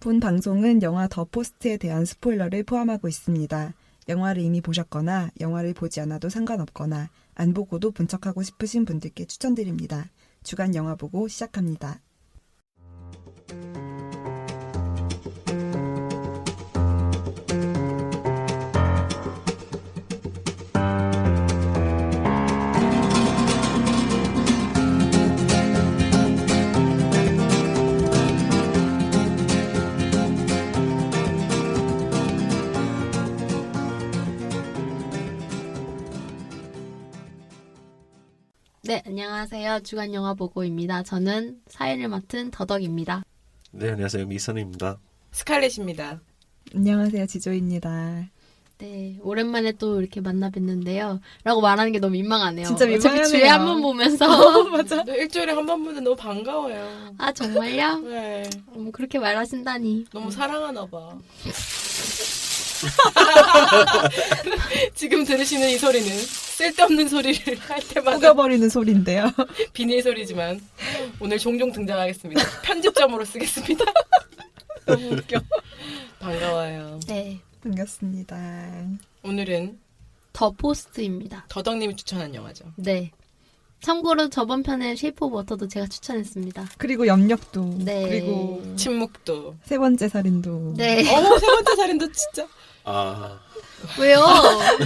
본 방송은 영화 더 포스트에 대한 스포일러를 포함하고 있습니다. 영화를 이미 보셨거나 영화를 보지 않아도 상관없거나 안 보고도 본 척하고 싶으신 분들께 추천드립니다. 주간 영화 보고 시작합니다. 네, 안녕하세요. 주간 영화 보고입니다. 저는 사회를 맡은 더덕입니다. 네, 안녕하세요. 미선입니다. 스칼렛입니다. 안녕하세요. 지조입니다. 네, 오랜만에 또 이렇게 만나 뵙는데요. 라고 말하는 게 너무 민망하네요. 진짜 민망하네요. 어차피 주에 한 번 보면서. 맞아. 네, 일주일에 한 번 보는 너무 반가워요. 아, 정말요? 네, 그렇게 말하신다니. 너무 사랑하나 봐. 지금 들으시는 이 소리는 쓸데없는 소리를 할 때마다 속여버리는 소리인데요. 비닐 소리지만 오늘 종종 등장하겠습니다. 편집점으로 쓰겠습니다. 너무 웃겨. 반가워요. 네, 반갑습니다. 오늘은 더 포스트입니다. 더덕님이 추천한 영화죠. 네. 참고로 저번 편에 쉐이프 오브 워터도 제가 추천했습니다. 그리고 염력도. 네. 그리고 침묵도. 세 번째 살인도. 네. 어머, 세 번째 살인도 진짜. 왜요?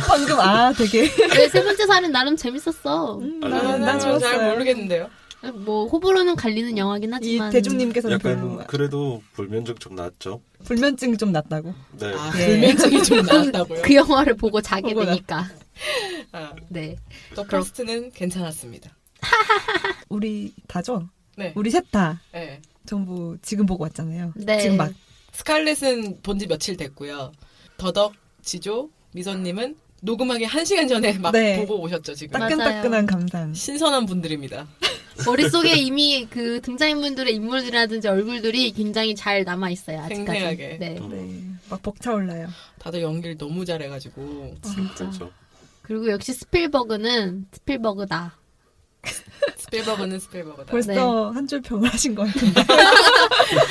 방금 되게 네, 세 번째 살인 나름 재밌었어. 난 난 잘 좋았어요. 모르겠는데요. 뭐 호불호는 갈리는 영화긴 이 하지만 대중님께서는 약간 별로 그래도 불면증 좀 낫죠. 불면증이 좀 낫다고. 네. 아, 예. 불면증이 좀 나왔다고요? 그 영화를 보고 자게 보고 되니까. 아, 네. 더 포스트는 괜찮았습니다. 우리 다죠? 네. 우리 셋 다 네. 전부 지금 보고 왔잖아요. 네. 지금 막 스칼렛은 본 지 며칠 됐고요. 더덕, 지조, 미선님은 녹음하기 1시간 전에 막 네. 보고 오셨죠, 지금. 따끈따끈한 감상. 신선한 분들입니다. 머릿속에 이미 그 등장인물들의 인물들이라든지 얼굴들이 굉장히 잘 남아있어요, 아직까지. 생생하게. 네. 네, 막 벅차올라요. 다들 연기를 너무 잘해가지고. 진짜. 그렇죠. 그리고 역시 스필버그는 스필버그다. 스필버그는 스필버그다. 벌써 한 줄 평을 하신 것 같은데.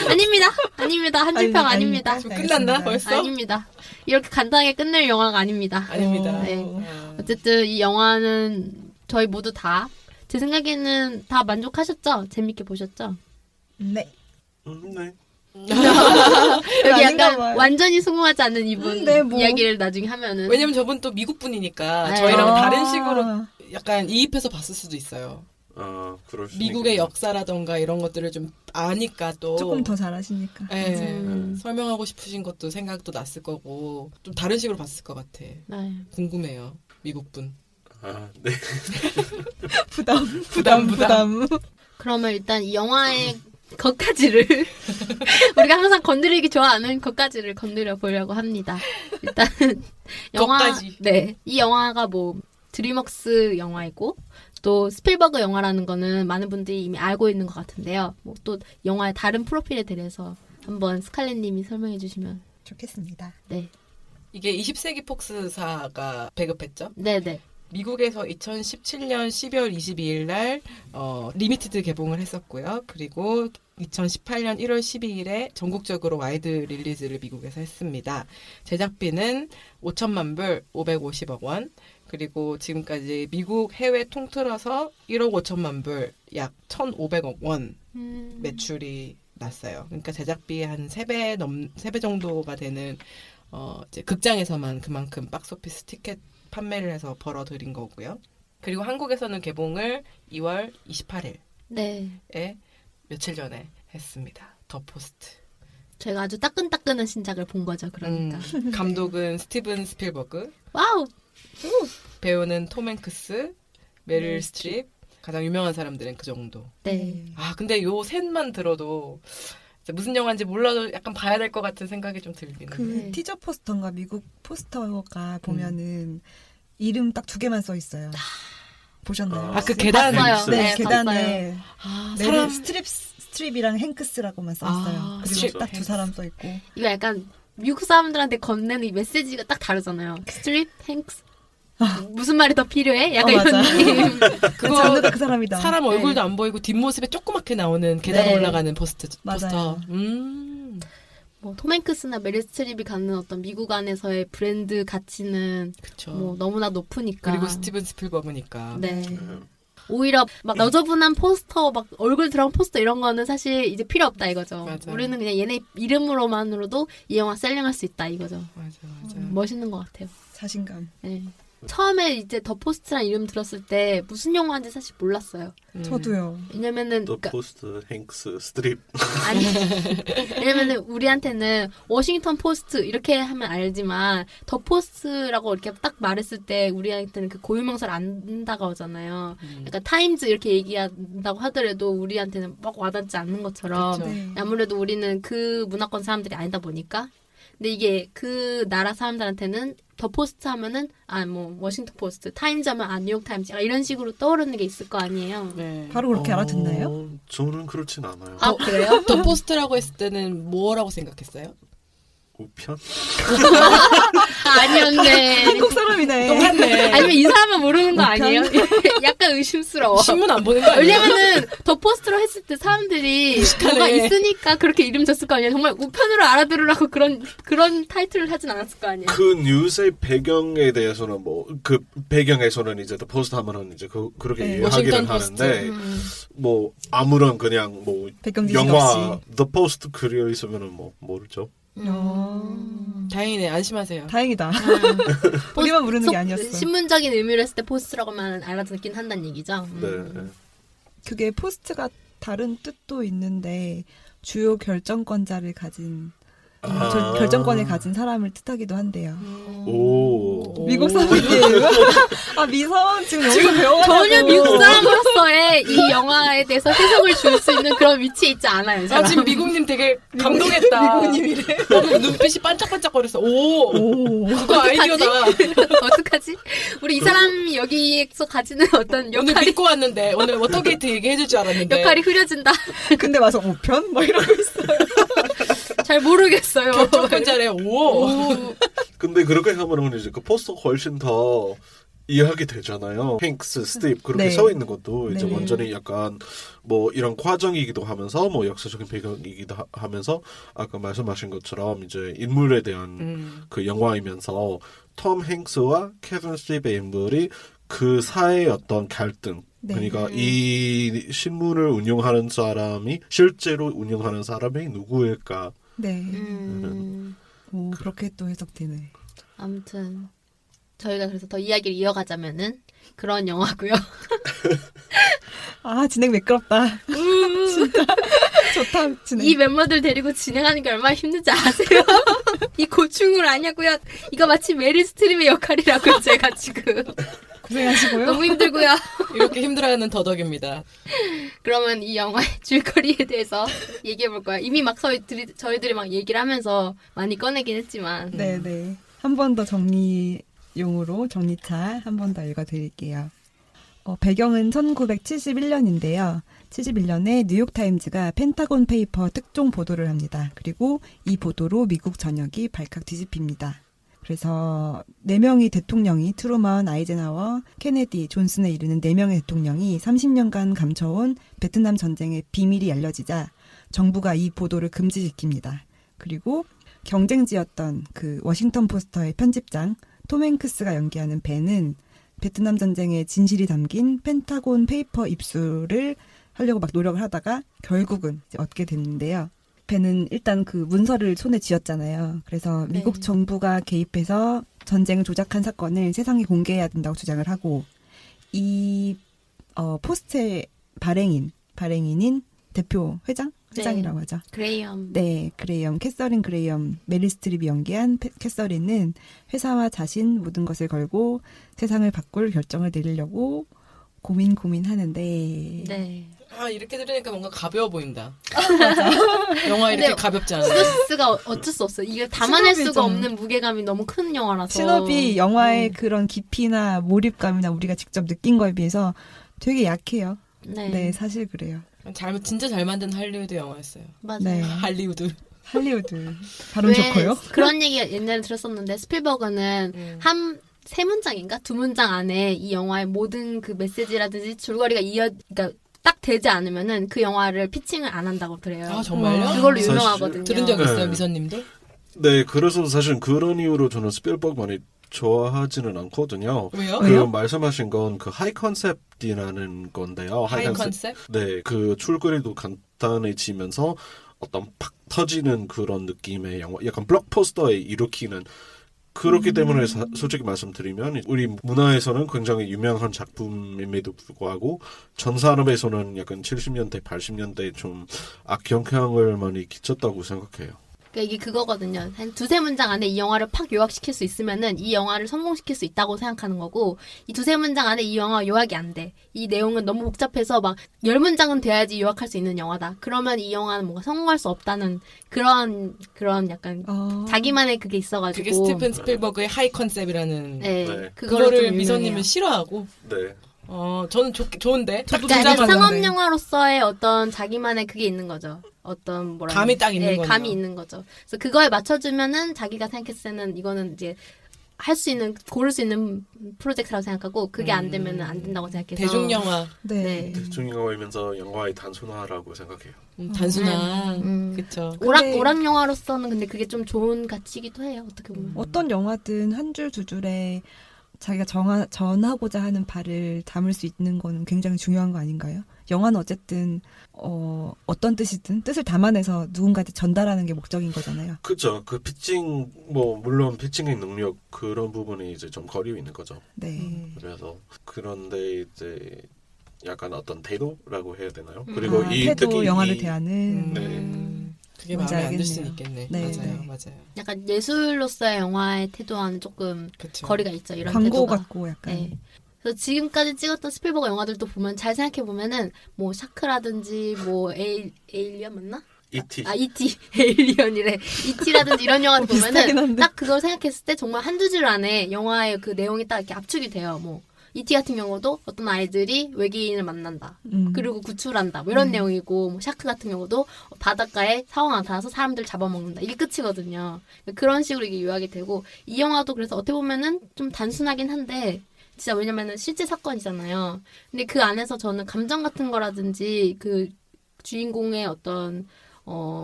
아닙니다. 아닙니다. 한 줄평 아니, 아닙니다. 아닙니다. 좀 끝났나, 알겠습니다. 벌써? 아닙니다. 이렇게 간단하게 끝낼 영화가 아닙니다. 아닙니다. 네. 아, 어쨌든 이 영화는 저희 모두 다 제 생각에는 다 만족하셨죠? 재밌게 보셨죠? 네. 네. 여기 아닌가 약간 봐요. 완전히 수긍하지 않는 이분 네, 뭐. 이야기를 나중에 하면은 왜냐면 저분 또 미국 분이니까 네. 저희랑 아. 다른 식으로 약간 이입해서 봤을 수도 있어요. 그럴 수 미국의 있겠네요. 역사라던가 이런 것들을 좀 아니까 또. 조금 더 잘하시니까. 예, 음. 설명하고 싶으신 것도 생각도 났을 거고 좀 다른 식으로 봤을 것 같아. 네. 궁금해요. 미국 분. 네. 부담. 그러면 일단 이 영화의 것가지를 우리가 항상 건드리기 좋아하는 것가지를 건드려 보려고 합니다. 일단 영화 것가지. 네. 이 영화가 뭐 드림웍스 영화이고 또 스필버그 영화라는 거는 많은 분들이 이미 알고 있는 것 같은데요. 뭐 또 영화의 다른 프로필에 대해서 한번 스칼렛 님이 설명해 주시면 좋겠습니다. 네. 이게 20세기 폭스사가 배급했죠. 네, 네. 미국에서 2017년 12월 22일 날 리미티드 개봉을 했었고요. 그리고 2018년 1월 12일에 전국적으로 와이드 릴리즈를 미국에서 했습니다. 제작비는 5천만 불, 550억 원. 그리고 지금까지 미국 해외 통틀어서 1억 5천만 불, 약 1,500억 원 매출이 났어요. 그러니까 제작비의 한 3배 정도가 되는 이제 극장에서만 그만큼 박스오피스 티켓 판매를 해서 벌어들인 거고요. 그리고 한국에서는 개봉을 2월 28일에 네. 며칠 전에 했습니다. 더 포스트. 제가 아주 따끈따끈한 신작을 본 거죠. 그러니까. 감독은 스티븐 스필버그, 와우. 배우는 톰 행크스, 메릴 네. 스트립. 가장 유명한 사람들은 그 정도. 네. 아 근데 요 셋만 들어도 진짜 무슨 영화인지 몰라도 약간 봐야 될 것 같은 생각이 좀 들긴 그 해요. 네. 티저 포스터인가 미국 포스터가 보면은 이름 딱 2개만 써 있어요. 보셨나요? 아 그 계단. 봤어요. 네, 네, 계단에 아, 메릴 사람 스트립이랑 행크스라고만 써 있어요. 아, 그리고 스트립, 딱 두 행크스. 사람 써 있고. 이거 약간 미국 사람들한테 건네는 이 메시지가 딱 다르잖아요. 스트립, 행스. 무슨 말이 더 필요해? 약간 이런 맞아. 느낌. 그 장르가 그 사람이다. 사람 얼굴도 안 보이고 뒷모습에 조그맣게 나오는 계단 네. 올라가는 포스터. 맞아요. 포스터. 톰 행크스나 메릴 스트립이 갖는 어떤 미국 안에서의 브랜드 가치는 그쵸. 뭐 너무나 높으니까. 그리고 스티븐 스필버그니까. 네. 오히려 막 너저분한 포스터, 막 얼굴 들어간 포스터 이런 거는 사실 이제 필요 없다 이거죠. 맞아. 우리는 그냥 얘네 이름으로만으로도 이 영화 셀링할 수 있다 이거죠. 맞아. 멋있는 것 같아요. 자신감. 네. 처음에 이제 더 포스트란 이름 들었을 때 무슨 영화인지 사실 몰랐어요. 저도요. 왜냐면은 더 그러니까 포스트, 행스, 스트립. 아니 왜냐면은 우리한테는 워싱턴 포스트 이렇게 하면 알지만 더 포스트라고 이렇게 딱 말했을 때 우리한테는 그 고유명사를 안 다가오잖아요. 그러니까 타임즈 이렇게 얘기한다고 하더라도 우리한테는 막 와닿지 않는 것처럼 그쵸. 네. 아무래도 우리는 그 문화권 사람들이 아니다 보니까 근데 이게 그 나라 사람들한테는 더 포스트 하면은 뭐 워싱턴 포스트, 타임즈 하면 뉴욕 타임즈 이런 식으로 떠오르는 게 있을 거 아니에요. 네. 바로 그렇게 알아듣나요? 저는 그렇진 않아요. 그래요? 더 포스트라고 했을 때는 뭐라고 생각했어요? 우편? 아니었네. 한국 사람이네. 똑같네. 아니면 이 사람은 모르는 거 우편? 아니에요? 약간 의심스러워. 신문 안 보는 거 아니에요? 왜냐면은 더 포스트로 했을 때 사람들이 뭐가 있으니까 그렇게 이름 졌을 거 아니에요. 정말 우편으로 알아들으라고 그런 타이틀을 하진 않았을 거 아니에요. 그 뉴스의 배경에 대해서는 그 배경에서는 이제 더 포스트 하면은 이제 그렇게 네, 이해하기는 워싱턴 포스트. 하는데 아무런 그냥 배경 지식 영화 없이. 더 포스트 그려 있으면은 모르죠. 다행이네. 안심하세요. 다행이다. 우리만 모르는 게 아니었어. 신문적인 의미로 했을 때 포스트라고만 알아듣긴 한다는 얘기죠. 네. 그게 포스트가 다른 뜻도 있는데 주요 결정권자를 가진 결정권을 가진 사람을 뜻하기도 한대요. 오. 미국 사람이에요. 미선 지금 여기서 배워가지고. 전혀 미국 사람으로서의 이 영화에 대해서 해석을 줄 수 있는 그런 위치에 있지 않아요. 이 사람. 지금 미국님 되게 감동했다. 미국님이래. 눈빛이 반짝반짝거려서 오, 그거 아이디어다. 어떡하지? 우리 이 사람이 여기에서 가지는 어떤 오늘 역할이 믿고 왔는데 오늘 워터게이트 얘기해줄 줄 알았는데 역할이 흐려진다. 근데 와서 우편? 막 이러고 있어요. 잘 모르겠어요. 결정권자래. 오. 근데 그렇게 하면은 이제 그 포스터가 훨씬 더 이해하게 되잖아요. 행스, 스티브 그렇게 네. 써 있는 것도 이제 네. 완전히 약간 이런 과정이기도 하면서 역사적인 배경이기도 하면서 아까 말씀하신 것처럼 이제 인물에 대한 그 영화이면서 톰 행스와 캐서린 스티브의 인물이 그 사이의 어떤 갈등 네. 그러니까 이 신문을 운영하는 사람이 실제로 운영하는 사람이 누구일까? 네. 음, 그렇게 또 해석되네. 아무튼 저희가 그래서 더 이야기를 이어가자면은 그런 영화고요. 진행 매끄럽다. 진짜 좋다. 진행. 이 멤버들 데리고 진행하는 게 얼마나 힘든지 아세요? 이 고충을 아냐고요? 이거 마치 메릴 스트립의 역할이라고요, 제가 지금. 고생하시고요. 너무 힘들고요. 이렇게 힘들어하는 더덕입니다. 그러면 이 영화의 줄거리에 대해서 얘기해 볼 거예요. 이미 막 저희들이 막 얘기를 하면서 많이 꺼내긴 했지만. 네네. 한 번 더 정리용으로 정리차 한 번 더 읽어드릴게요. 배경은 1971년인데요. 71년에 뉴욕타임즈가 펜타곤 페이퍼 특종 보도를 합니다. 그리고 이 보도로 미국 전역이 발칵 뒤집힙니다. 그래서 4명의 대통령이 트루먼, 아이젠하워, 케네디, 존슨에 이르는 4명의 대통령이 30년간 감춰온 베트남 전쟁의 비밀이 알려지자 정부가 이 보도를 금지시킵니다. 그리고 경쟁지였던 그 워싱턴 포스터의 편집장 톰 행크스가 연기하는 벤은 베트남 전쟁의 진실이 담긴 펜타곤 페이퍼 입수를 하려고 막 노력을 하다가 결국은 이제 얻게 됐는데요. 벤은 일단 그 문서를 손에 쥐었잖아요. 그래서 미국 네. 정부가 개입해서 전쟁을 조작한 사건을 세상에 공개해야 된다고 주장을 하고 이 포스트의 발행인인 대표 회장이라고 하죠. 그레이엄. 네, 캐서린 그레이엄, 메릴 스트립이 연기한 캐서린은 회사와 자신 모든 것을 걸고 세상을 바꿀 결정을 내리려고 고민하는데 네. 이렇게 들으니까 뭔가 가벼워 보인다. 영화 이렇게 근데 가볍지 않아. 스트레스가 어쩔 수 없어요. 이게 담아낼 신업이 수가 좀- 없는 무게감이 너무 큰 영화라서. 신업이 영화의 그런 깊이나 몰입감이나 우리가 직접 느낀 거에 비해서 되게 약해요. 네. 네, 사실 그래요. 진짜 잘 만든 할리우드 영화였어요. 맞아요. 네. 할리우드. 할리우드 발음 왜 좋고요. 그런 얘기 옛날에 들었었는데 스필버그는 세 문장인가 두 문장 안에 이 영화의 모든 그 메시지라든지 줄거리가 그러니까 딱 되지 않으면은 그 영화를 피칭을 안 한다고 그래요. 아, 정말요? 그걸로 사실 유명하거든요. 들은 적 있어요, 네. 미선님도? 네, 그래서 사실 그런 이유로 저는 스필버그 많이 좋아하지는 않거든요. 왜요? 그 말씀하신 건 그 하이 컨셉이라는 건데요. 하이 컨셉? 네, 그 줄거리도 간단해지면서 어떤 팍 터지는 그런 느낌의 영화, 약간 블록버스터에 일으키는 그렇기 때문에 솔직히 말씀드리면 우리 문화에서는 굉장히 유명한 작품임에도 불구하고 전 산업에서는 약간 70년대, 80년대 좀 악영향을 많이 끼쳤다고 생각해요. 그러니까 이게 그거거든요. 한 두세 문장 안에 이 영화를 팍 요약시킬 수 있으면은 이 영화를 성공시킬 수 있다고 생각하는 거고, 이 두세 문장 안에 이 영화 요약이 안 돼. 이 내용은 너무 복잡해서 막 10문장은 돼야지 요약할 수 있는 영화다. 그러면 이 영화는 뭔가 성공할 수 없다는 그런 약간 자기만의 그게 있어가지고. 그게 스티븐 스필버그의 하이 컨셉이라는 네. 네. 그거를 좀 미선님은 유명해요. 싫어하고 네. 저는 좋은데 저도 그러니까 진짜 상업 영화로서의 어떤 자기만의 그게 있는 거죠. 어떤 뭐라 감이 딱 있는 거네요. 감이 있는 거죠. 그래서 그거에 맞춰주면은 자기가 생각했을 때는 이거는 이제 할 수 있는 고를 수 있는 프로젝트라고 생각하고 그게 안 되면은 안 된다고 생각해서 대중 영화 네. 대중 영화이면서 영화의 단순화라고 생각해요. 단순한 그쵸. 오락 영화로서는 근데 그게 좀 좋은 가치이기도 해요. 어떻게 보면. 어떤 영화든 한 줄 두 줄에 자기가 전하고자 하는 바를 담을 수 있는 거는 굉장히 중요한 거 아닌가요? 영화는 어쨌든 어떤 뜻이든 뜻을 담아내서 누군가한테 전달하는 게 목적인 거잖아요. 그렇죠. 그 피칭 물론 피칭의 능력 그런 부분이 이제 좀 거리고 있는 거죠. 네. 그래서 그런데 이제 약간 어떤 태도라고 해야 되나요? 그리고 이 태도 특히 영화를 이- 대하는 네. 그게 뭔지 마음에 안 들 수는 알겠네요. 있겠네. 네, 맞아요, 네. 맞아요. 약간 예술로서의 영화의 태도와는 조금 그쵸. 거리가 있죠. 이런 광고 태도가. 같고 약간 네. 그래서 지금까지 찍었던 스필버그 영화들도 보면 잘 생각해 보면은 뭐 샤크라든지 뭐 에일리언 맞나? E.T. E.T. 에일리언이래. E.T.라든지 이런 영화들 비슷하긴 보면은 한데. 딱 그걸 생각했을 때 정말 한두 줄 안에 영화의 그 내용이 딱 이렇게 압축이 돼요. 뭐 E.T. 같은 경우도 어떤 아이들이 외계인을 만난다. 그리고 구출한다. 뭐 이런 내용이고 뭐 샤크 같은 경우도 바닷가에 상황 나타나서 사람들 잡아먹는다. 이게 끝이거든요. 그런 식으로 이게 요약이 되고 이 영화도 그래서 어떻게 보면은 좀 단순하긴 한데 진짜 왜냐면은 실제 사건이잖아요. 근데 그 안에서 저는 감정 같은 거라든지 그 주인공의 어떤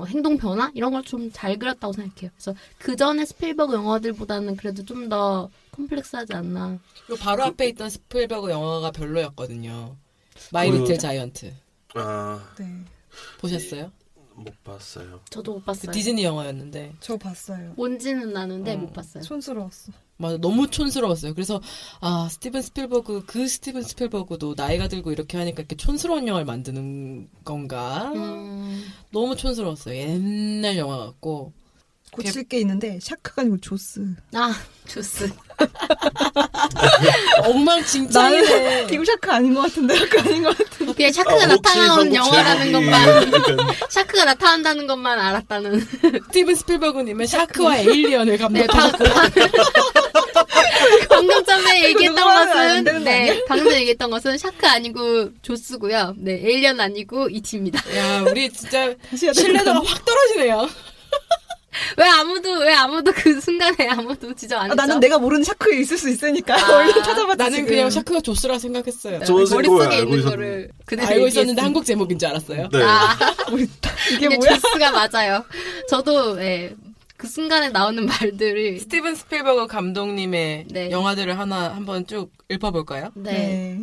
행동 변화 이런 걸 좀 잘 그렸다고 생각해요. 그래서 그 전에 스필버그 영화들보다는 그래도 좀 더 컴플렉스하지 않나. 요 바로 앞에 있던 스필버그 영화가 별로였거든요. 마이 그- 리틀 자이언트 네. 보셨어요? 못 봤어요. 저도 못 그 봤어요. 디즈니 영화였는데 저 봤어요. 뭔지는 아는데 못 봤어요. 촌스러웠어. 맞아 너무 촌스러웠어요. 그래서 스티븐 스필버그도 나이가 들고 이렇게 하니까 이렇게 촌스러운 영화를 만드는 건가? 너무 촌스러웠어요. 옛날 영화 같고 고칠 게 있는데 샤크가 아니고 조스. 조스. 엉망진창이네. 이거 샤크 아닌 것 같은데 샤크 아닌 것 같은데. 그냥 샤크가 혹시 나타나는 한국 영화라는 제목이 것만 약간 샤크가 나타난다는 것만 알았다는. 스티븐 스필버그님은 샤크와 에일리언을 네, 감독하셨고 방금 전에 얘기했던 그거는 안 되는 것은 거 아니야? 네, 방금 전에 얘기했던 것은 샤크 아니고 조스고요. 네, 에일리언 아니고 이티입니다. 야 우리 진짜 다시 해야 되는 신뢰도가 확 떨어지네요. 왜 아무도 그 순간에 아무도 지적 안 했죠? 나는 내가 모르는 샤크에 있을 수 있으니까 얼른 찾아봤지. 나는 지금. 그냥 샤크가 조스라 생각했어요. 저 머릿속에 알고 있는 있었는데. 거를 그대로 알고 있었는데 얘기했습니다. 한국 제목인 줄 알았어요. 네. 이게 이게 뭐야? 조스가 맞아요. 저도 그 순간에 나오는 말들이 스티븐 스필버그 감독님의 네. 영화들을 한번 쭉 읊어볼까요? 네.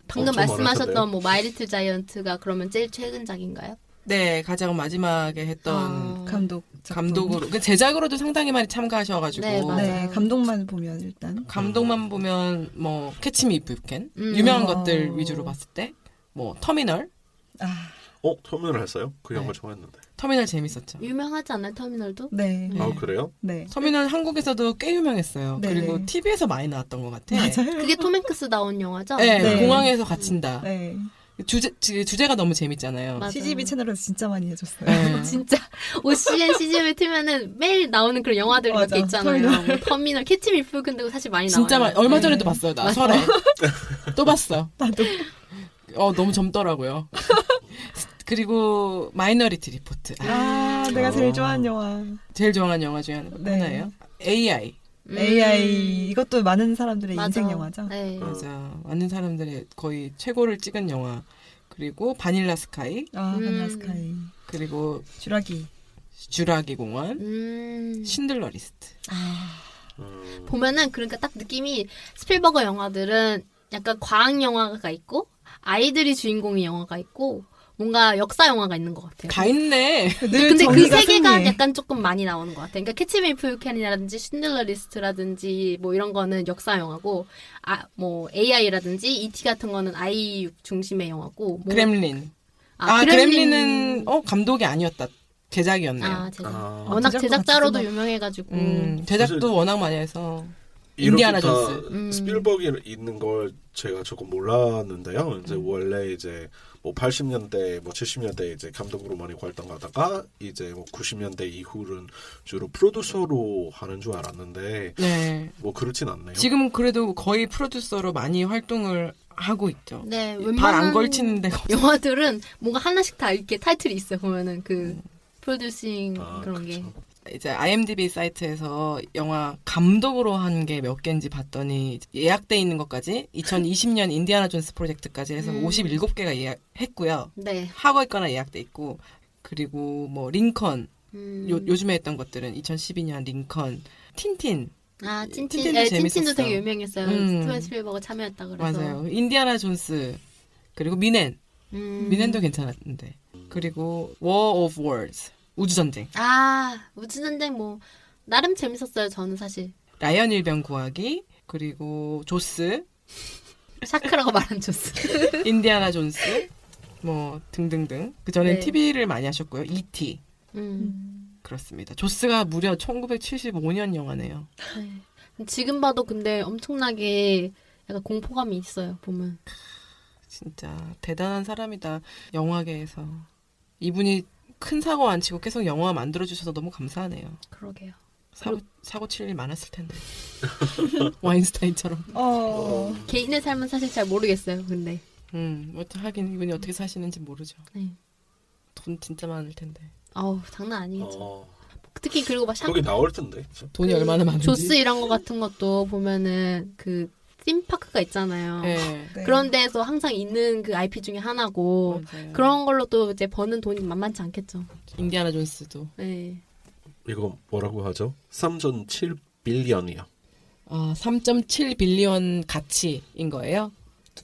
방금 엄청 말씀하셨던 많으셨네요. 뭐 마이 리틀 자이언트가 그러면 제일 최근작인가요? 네, 가장 마지막에 했던 감독 작품. 감독으로 그 제작으로도 상당히 많이 참가하셔가지고 네, 맞아요. 네, 감독만 보면 일단 감독만 보면 뭐 캐치 미 이프 유 캔 음. 유명한 것들 위주로 봤을 때 뭐 터미널 터미널 했어요? 그 영화 네. 좋아했는데. 터미널 재밌었죠. 유명하지 않나요, 터미널도? 네, 네. 아 그래요? 네. 터미널 한국에서도 꽤 유명했어요. 네. 그리고 TV에서 많이 나왔던 것 같아. 맞아요. 그게 톰 행크스 나온 영화죠? 네, 네. 공항에서 갇힌다. 네. 주제가 너무 재밌잖아요. 맞아요. CGV 채널에서 진짜 많이 해줬어요. 네. 진짜 OCN, CGV를 틀면은 매일 나오는 그런 영화들 몇 맞아. 개 있잖아요. 뭐 터미널, 캐치 미 풀 근데 사실 많이 진짜 나와요. 얼마 네. 전에도 봤어요. 나 설에 또 봤어. 나도. 너무 젊더라고요. 그리고 마이너리티 리포트. 내가 제일 좋아하는 영화. 제일 좋아하는 영화 중에 네. 하나예요. AI. AI 이것도 많은 사람들의 맞아. 인생 영화죠. 네. 맞아. 많은 사람들의 거의 최고를 찍은 영화. 그리고 바닐라 스카이, 바닐라 스카이. 그리고 주라기. 주라기 공원, 신들러 리스트. 보면은 그러니까 딱 느낌이 스필버거 영화들은 약간 과학 영화가 있고 아이들이 주인공인 영화가 있고 뭔가 역사 영화가 있는 것 같아요. 다 있네. 늘 근데 그 정리가 세계가 생해. 약간 조금 많이 나오는 것 같아요. 그러니까 캐치 미 이프 유 캔이라든지 신들러 리스트라든지 뭐 이런 거는 역사 영화고 뭐 AI라든지 ET 같은 거는 아이 중심의 영화고 뭐 그렘린. 그렘린은 감독이 아니었다. 제작이었네요. 제작. 아. 워낙 제작도 제작자로도 같이 유명해가지고 제작도 사실- 워낙 많이 해서 이렇게 인디아나 다 존스. 스필버그 있는 걸 제가 조금 몰랐는데요. 이제 원래 이제 뭐 80년대, 뭐 70년대 이제 감독으로 많이 활동하다가 이제 뭐 90년대 이후는 주로 프로듀서로 하는 줄 알았는데 네. 뭐 그렇진 않네요. 지금 그래도 거의 프로듀서로 많이 활동을 하고 있죠. 네, 발 웬만한 안 걸치는 데가 없어요. 영화들은 뭔가 하나씩 다 이렇게 타이틀이 있어요. 보면은 그 프로듀싱 그런 게. 그쵸. 이제 IMDb 사이트에서 영화 감독으로 한 게 몇 개인지 봤더니 예약돼 있는 것까지 2020년 인디아나 존스 프로젝트까지 해서 57개가 예약했고요. 네. 하고 있거나 예약돼 있고 그리고 뭐 링컨 요즘에 했던 것들은 2012년 링컨 틴틴 틴틴. 틴틴도 네, 재밌었어요. 틴틴도 되게 유명했어요. 스티븐 스필버가 참여했다 그래서. 맞아요. 인디아나 존스 그리고 미넨 미넨도 괜찮았는데 그리고 War of Worlds 우주전쟁 우주전쟁 뭐 나름 재밌었어요. 저는 사실 라이언 일병 구하기 그리고 조스 샤크라고 말한 조스. 인디아나 존스 뭐 등등등 그 전엔 네. TV를 많이 하셨고요. E.T. 그렇습니다. 조스가 무려 1975년 영화네요. 네. 지금 봐도 근데 엄청나게 약간 공포감이 있어요. 보면. 진짜 대단한 사람이다. 영화계에서 이분이 큰 사고 안 치고 계속 영화 만들어 주셔서 너무 감사하네요. 그러게요. 사고 칠 일 많았을 텐데. 와인스타인처럼. 개인의 삶은 사실 잘 모르겠어요. 근데. 하긴 이분이 어떻게 사시는지 모르죠. 네. 돈 진짜 많을 텐데. 장난 아니겠죠. 어, 특히 그리고 막 거기 나올 텐데. 그쵸? 돈이 얼마나 많은지. 조스 이런 거 같은 것도 보면은 그 팀파크가 있잖아요. 네. 네. 그런 데서 항상 있는 그 IP 중에 하나고 맞아요. 그런 걸로 또 이제 버는 돈이 만만치 않겠죠. 인디아나 존스도. 네. 이거 뭐라고 하죠? 3.7빌리언이요. 3.7 빌리언 가치인 거예요?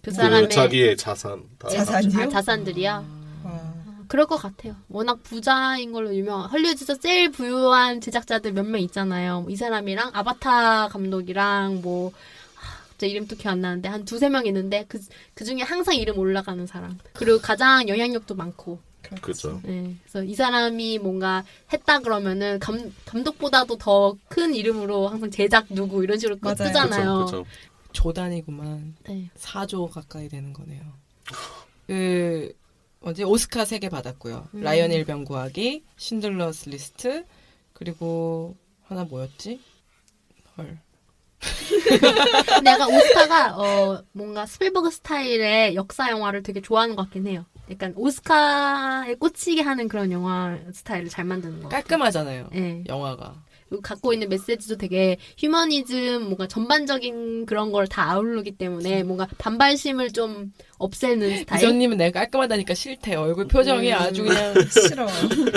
그 사람의 자기의 자산. 다 자산이요? 자산들이야. 와. 그럴 것 같아요. 워낙 부자인 걸로 유명한 헐리우드에서 제일 부유한 제작자들 몇 명 있잖아요. 이 사람이랑 아바타 감독이랑 뭐 갑자기 이름 또 기억 안 나는데 한 두세 명 있는데 그 중에 항상 이름 올라가는 사람. 그리고 가장 영향력도 많고. 그죠. 네. 그래서 이 사람이 뭔가 했다 그러면은 감독보다도 더 큰 이름으로 항상 제작 누구 이런 식으로 맞아요. 뜨잖아요. 그죠. 조 단위구만. 네. 4조 가까이 되는 거네요. 오스카 3개 받았고요. 라이언 일병 구하기, 신들러스 리스트, 그리고 하나 뭐였지? 헐. 근데 약간 오스카가 뭔가 스필버그 스타일의 역사 영화를 되게 좋아하는 것 같긴 해요. 약간 오스카에 꽂히게 하는 그런 영화 스타일을 잘 만드는 것 같아요. 깔끔하잖아요. 네. 영화가. 그리고 갖고 있는 메시지도 되게 휴머니즘 뭔가 전반적인 그런 걸 다 아우르기 때문에 뭔가 반발심을 좀 없애는 스타일. 기자님은 내가 깔끔하다니까 싫대. 얼굴 표정이 아주 그냥 싫어.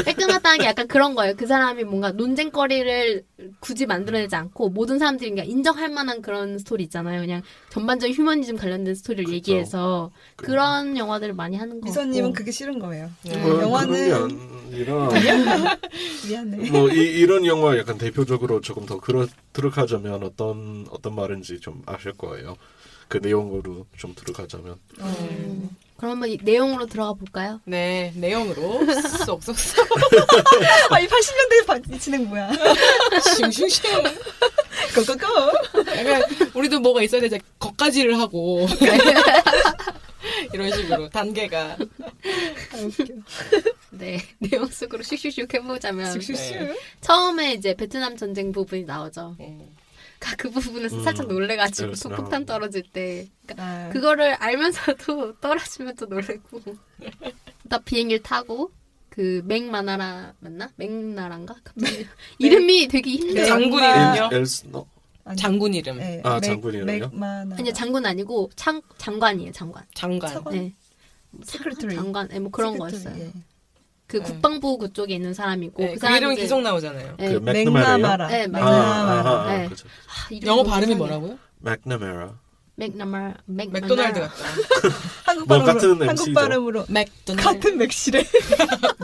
깔끔하다는 게 약간 그런 거예요. 그 사람이 뭔가 논쟁거리를 굳이 만들어내지 않고 모든 사람들이 그냥 인정할 만한 그런 스토리 있잖아요. 그냥 전반적인 휴머니즘 관련된 스토리를 그쵸. 얘기해서 그런 영화들을 많이 하는 거 미선님은 같고. 그게 싫은 거예요. 그런 게 영화는 아니라 미안해. 뭐 이런 영화 약간 대표적으로 조금 더 들어가자면 어떤 말인지 좀 아실 거예요. 그 내용으로 좀 들어가자면 그러면 이 내용으로 들어가 볼까요? 네, 내용으로 쏙쏙쏙 이 80년대 진행 뭐야? 슝슝슝. 고고고. 약간 우리도 뭐가 있어야 되지. 거까지를 하고 이런 식으로 단계가. 웃겨. 네. 내용 속으로 슉슉슉 해보자면 슉슉슉. 처음에 이제 베트남 전쟁 부분이 나오죠. 네. 그 부분에서 살짝 놀래가지고 그래서 폭탄 떨어질 때 아, 그거를 알면서도 떨어지면 또 놀래고 나 비행기를 타고 그 맥마나라 맞나? 맥나라인가? 갑자기 이름이 되게 힘들어. 장군 맥마- 이름요? 엘스너 아니, 장군 이름. 네, 장군 이름이요? 맥마나. 아니 장군 아니고 장관이에요. 장관. 장관. 차관? 네. 세크레터리. 장관, 뭐 그런 세크레터리, 거였어요. 예. 그 네. 국방부 그쪽에 있는 사람이고 네, 그 그 이름이 사람이 계속 나오잖아요. 네. 그 맥너메라요? 맥나마라. 네, 맥나마라. 네. 그죠. 이름이 영어 너무 발음이 이상해. 뭐라고요? 맥너메라. 맥도날드 같다. 한국 뭐 발음으로, 같은 한국 MC죠. 발음으로 맥도날드. 같은 맥시래.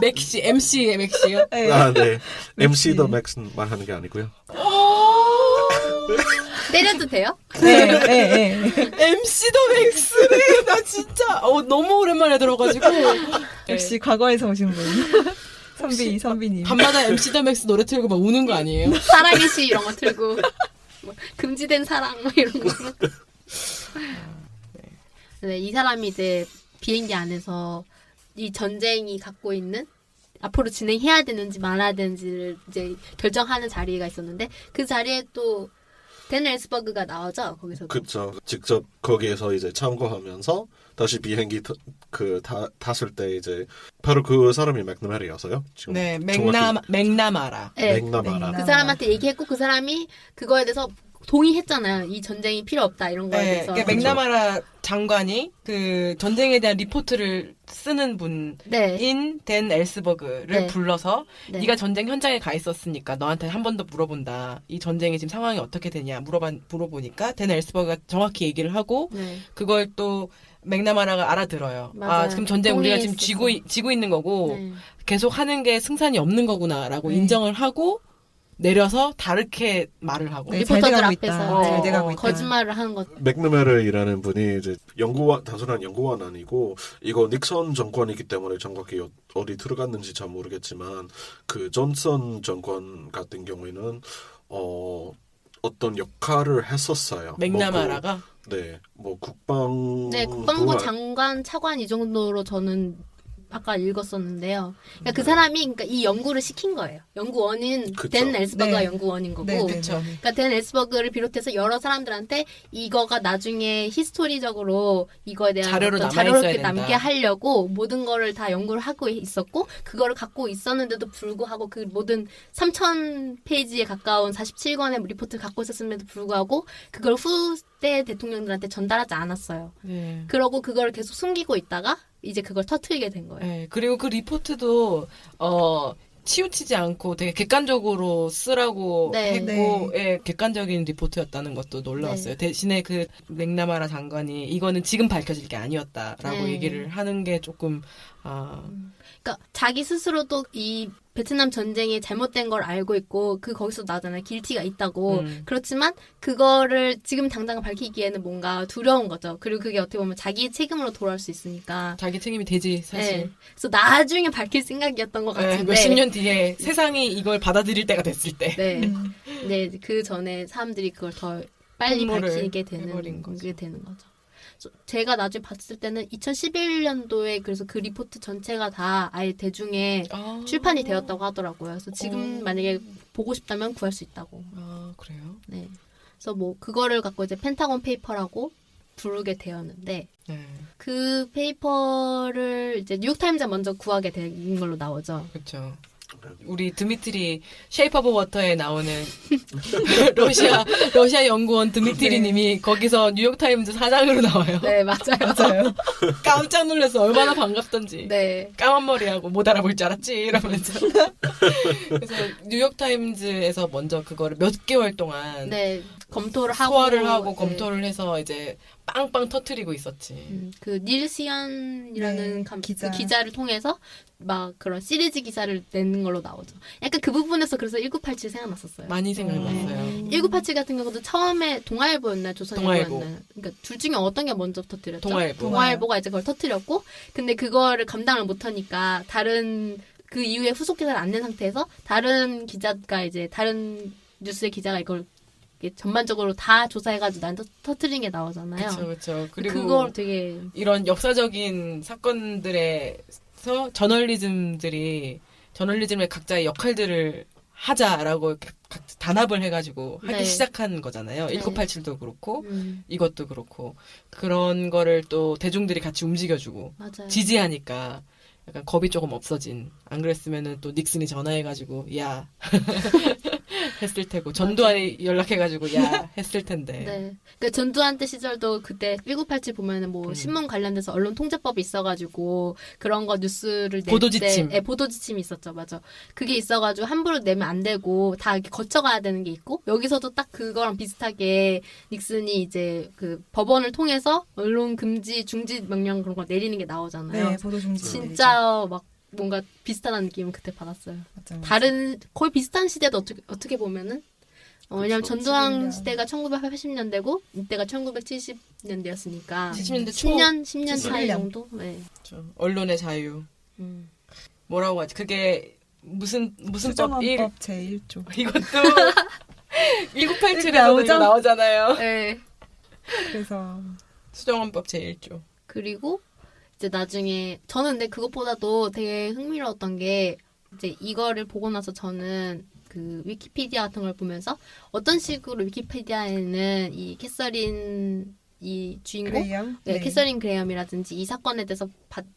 맥시, MC의 맥시요? 네. 아, 네. MC도 맥스 말하는 게 아니고요. 때려도 돼요? 네, 네, 네. MC도 맥스네. 나 진짜 너무 오랜만에 들어가지고. 역시 과거에서 오신 분. 선비님. 밤마다 MC 더 맥스 노래 틀고 막 우는 거 아니에요? 사랑의 시 이런 거 틀고 뭐, 금지된 사랑 뭐 이런 거. 네, 이 사람이 이제 비행기 안에서 이 전쟁이 갖고 있는 앞으로 진행해야 되는지 말아야 되는지를 이제 결정하는 자리가 있었는데 그 자리에 또 댄 엘스버그가 나오죠 거기서. 그쵸. 직접 거기에서 이제 참고하면서 다시 비행기 탔을 때 이제 바로 그 사람이 맥너메리였어요. 지금 네, 정확히 맥나마라. 네, 맥나마라. 그 사람한테 얘기했고 그 사람이 그거에 대해서 동의했잖아요. 이 전쟁이 필요 없다 이런 거에 네, 대해서. 그러니까 맥나마라 장관이 그 전쟁에 대한 리포트를 쓰는 분인 네. 댄 엘스버그를 네. 불러서 네. 네가 전쟁 현장에 가 있었으니까 너한테 한 번 더 물어본다. 이 전쟁의 지금 상황이 어떻게 되냐 물어보니까 댄 엘스버그가 정확히 얘기를 하고 네. 그걸 또 맥나마라가 알아들어요. 아, 맞아요. 지금 전쟁 우리가 지금 동의했었어. 지고 있는 거고 네. 계속 하는 게 승산이 없는 거구나라고 네. 인정을 하고 내려서 다르게 말을 하고. 네, 잘 리포터들 돼가고 앞에서 있다. 잘 돼가고 있다. 거짓말을 하는 것. 맥너메르이라는 분이 이제 단순한 연구원 아니고 이거 닉슨 정권이기 때문에 정확히 어디 들어갔는지 잘 모르겠지만 그 존슨 정권 같은 경우에는 어떤 역할을 했었어요. 맥나마라가 뭐 국방 네, 국방부 장관, 차관 이 정도로 저는 아까 읽었었는데요. 그러니까 그 사람이 그러니까 이 연구를 시킨 거예요. 연구원인 그쵸. 댄 엘스버그가 네. 연구원인 거고. 네, 네, 그쵸. 네. 그러니까 댄 엘스버그를 비롯해서 여러 사람들한테 이거가 나중에 히스토리적으로 이거에 대한 자료로 어떤 남아있어야 자료를 이렇게 된다. 남게 하려고 모든 거를 다 연구를 하고 있었고 그거를 갖고 있었는데도 불구하고 그 모든 3,000페이지에 가까운 47권의 리포트를 갖고 있었음에도 불구하고 그걸 후대 대통령들한테 전달하지 않았어요. 네. 그러고 그걸 계속 숨기고 있다가 이제 그걸 터트리게 된 거예요. 네, 그리고 그 리포트도 치우치지 않고 되게 객관적으로 쓰라고 네. 했고 객관적인 리포트였다는 것도 놀라웠어요. 네. 대신에 그 맥나마라 장관이 이거는 지금 밝혀질 게 아니었다라고 네. 얘기를 하는 게 조금 그러니까 자기 스스로도 이 베트남 전쟁이 잘못된 걸 알고 있고 그 거기서 나잖아요. 길티가 있다고. 그렇지만 그거를 지금 당장 밝히기에는 뭔가 두려운 거죠. 그리고 그게 어떻게 보면 자기 책임으로 돌아올 수 있으니까. 자기 책임이 되지 사실. 네. 그래서 나중에 밝힐 생각이었던 것 같은데. 몇십 년 뒤에 세상이 이걸 받아들일 때가 됐을 때. 네. 네. 그 전에 사람들이 그걸 더 빨리 폭로를 밝히게 해버린 거죠. 되는 거죠. 제가 나중에 봤을 때는 2011년도에 그래서 그 리포트 전체가 다 아예 대중에 출판이 되었다고 하더라고요. 그래서 지금 만약에 보고 싶다면 구할 수 있다고. 아, 그래요? 네. 그래서 뭐 그거를 갖고 이제 펜타곤 페이퍼라고 부르게 되었는데 네. 그 페이퍼를 이제 뉴욕타임즈가 먼저 구하게 된 걸로 나오죠. 그렇죠. 우리 드미트리 쉐이프 오브 워터에 나오는 러시아 연구원 드미트리 님이 거기서 뉴욕타임즈 사장으로 나와요. 네, 맞아요. 깜짝 놀라서 얼마나 반갑던지. 네. 까만 머리하고 못 알아볼 줄 알았지 이러면서. 그래서 뉴욕타임즈에서 먼저 그거를 몇 개월 동안 네. 검토를 하고 소화를 하고 네. 검토를 해서 이제 빵빵 터트리고 있었지. 그 닐시안이라는 네, 그 기자를 통해서 막 그런 시리즈 기사를 내는 걸로 나오죠. 약간 그 부분에서 그래서 1987 생각났었어요. 많이 생각났어요. 1987 같은 경우도 처음에 동아일보였나요? 조선일보였나요? 그러니까 둘 중에 어떤 게 먼저 터뜨렸죠? 동아일보가 이제 그걸 터뜨렸고 근데 그거를 감당을 못하니까 다른 그 이후에 후속 기사를 안 낸 상태에서 다른 기자가 이제 다른 뉴스의 기자가 이걸 전반적으로 다 조사해가지고 난 터트린 게 나오잖아요. 그렇죠. 그리고 그걸 되게 이런 역사적인 사건들에서 저널리즘의 각자의 역할들을 하자라고 단합을 해가지고 하기 네. 시작한 거잖아요. 네. 1987도 그렇고 이것도 그렇고 그런 거를 또 대중들이 같이 움직여주고 맞아요. 지지하니까 약간 겁이 조금 없어진. 안 그랬으면은 또 닉슨이 전화해가지고 야 했을 테고 전두환이 연락해가지고 야 했을 텐데. 네. 그 전두환 때 시절도 그때 1987 보면은 뭐 신문 관련돼서 언론 통제법이 있어가지고 그런 거 뉴스를 낼 보도지침. 때, 네, 보도지침이 있었죠, 맞아. 그게 있어가지고 함부로 내면 안 되고 다 이렇게 거쳐가야 되는 게 있고 여기서도 딱 그거랑 비슷하게 닉슨이 이제 그 법원을 통해서 언론 금지 중지 명령 그런 거 내리는 게 나오잖아요. 네, 보도 중지. 진짜 막 뭔가 비슷하다는 느낌을 그때 받았어요. 맞아. 다른 거의 비슷한 시대도 어떻게 보면은 왜냐면 그쵸. 전두환 70년. 시대가 1980년대고 이때가 1970년대였으니까 70년대 초 10년 차이 71년. 정도. 네. 언론의 자유. 음. 뭐라고 하지? 그게 무슨 법 1? 수정헌법 제1조. 이것도 1987에서도 나오죠? 이거 나오잖아요. 네. 그래서 수정헌법 제1조. 그리고 이제 나중에 저는 근데 그것보다도 되게 흥미로웠던 게 이제 이거를 보고 나서 저는 그 위키피디아 같은 걸 보면서 어떤 식으로 위키피디아에는 이 캐서린 이 주인공 그레이엄. 네, 캐서린 그레이엄이라든지 이 사건에 대해서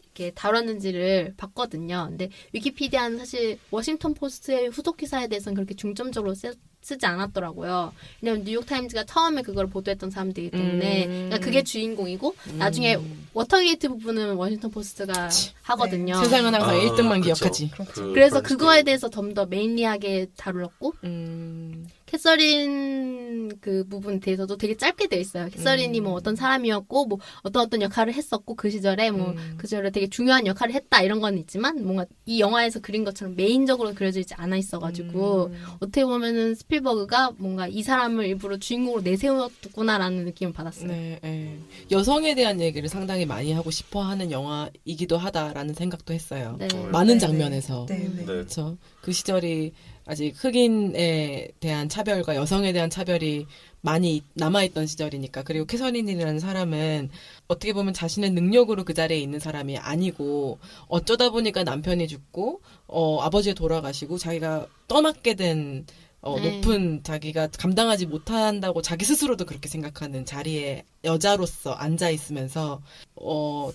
이렇게 다뤘는지를 봤거든요. 근데 위키피디아는 사실 워싱턴 포스트의 후속 기사에 대해서는 그렇게 중점적으로 쓰지 않았더라고요. 왜냐면 뉴욕타임즈가 처음에 그걸 보도했던 사람들이기 때문에 그러니까 그게 주인공이고 나중에 워터게이트 부분은 워싱턴 포스트가 하거든요. 세상은 항상 1등만 그쵸. 기억하지. 그래서 그거에 대해서 좀 더 메인리하게 다뤘고 음. 캐서린 그 부분에 대해서도 되게 짧게 돼 있어요. 캐서린이 뭐 어떤 사람이었고 뭐 어떤 역할을 했었고 그 시절에 뭐 그 시절에 되게 중요한 역할을 했다 이런 건 있지만 뭔가 이 영화에서 그린 것처럼 메인적으로 그려져 있지 않아 있어가지고 어떻게 보면은 스필버그가 뭔가 이 사람을 일부러 주인공으로 내세웠구나라는 느낌을 받았어요. 네, 네. 여성에 대한 얘기를 상당히 많이 하고 싶어하는 영화이기도 하다라는 생각도 했어요. 네. 많은 네, 장면에서. 네, 네. 네. 그렇죠. 그 시절이 아직 흑인에 대한 차별과 여성에 대한 차별이 많이 남아있던 시절이니까. 그리고 캐서린이라는 사람은 어떻게 보면 자신의 능력으로 그 자리에 있는 사람이 아니고 어쩌다 보니까 남편이 죽고 아버지가 돌아가시고 자기가 떠맡게 된 네. 높은 자기가 감당하지 못한다고 자기 스스로도 그렇게 생각하는 자리에 여자로서 앉아 있으면서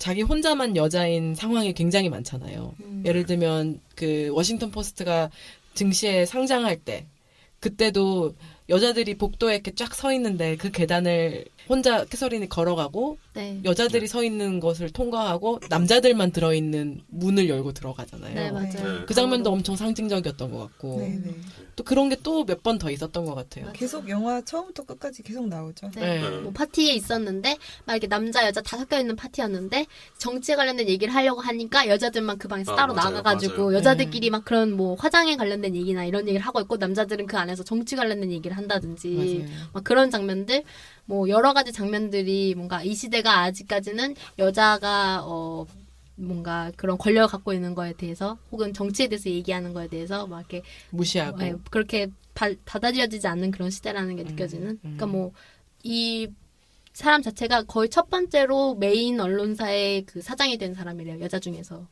자기 혼자만 여자인 상황이 굉장히 많잖아요. 예를 들면 그 워싱턴 포스트가 증시에 상장할 때 그때도 여자들이 복도에 이렇게 쫙 서 있는데 그 계단을 혼자 캐서린이 걸어가고 네. 여자들이 서 있는 것을 통과하고 남자들만 들어있는 문을 열고 들어가잖아요. 네, 맞아요. 네. 그 장면도 엄청 상징적이었던 것 같고 네, 네. 또 그런 게 또 몇 번 더 있었던 것 같아요. 계속 영화 처음부터 끝까지 계속 나오죠. 네. 네. 뭐 파티에 있었는데 막 이렇게 남자 여자 다 섞여 있는 파티였는데 정치에 관련된 얘기를 하려고 하니까 여자들만 그 방에서 따로 맞아요, 나가가지고 맞아요. 여자들끼리 막 그런 뭐 화장에 관련된 얘기나 이런 얘기를 하고 있고 남자들은 그 안에서 정치 관련된 얘기를 한다든지 맞아요. 막 그런 장면들 뭐 여러 가지 장면들이 뭔가 이 시대가 아직까지는 여자가 뭔가 그런 권력을 갖고 있는 거에 대해서 혹은 정치에 대해서 얘기하는 거에 대해서 막 이렇게 무시하고 네, 그렇게 받아들여지지 않는 그런 시대라는 게 느껴지는. 그러니까 뭐 이 사람 자체가 거의 첫 번째로 메인 언론사의 그 사장이 된 사람이래요. 여자 중에서.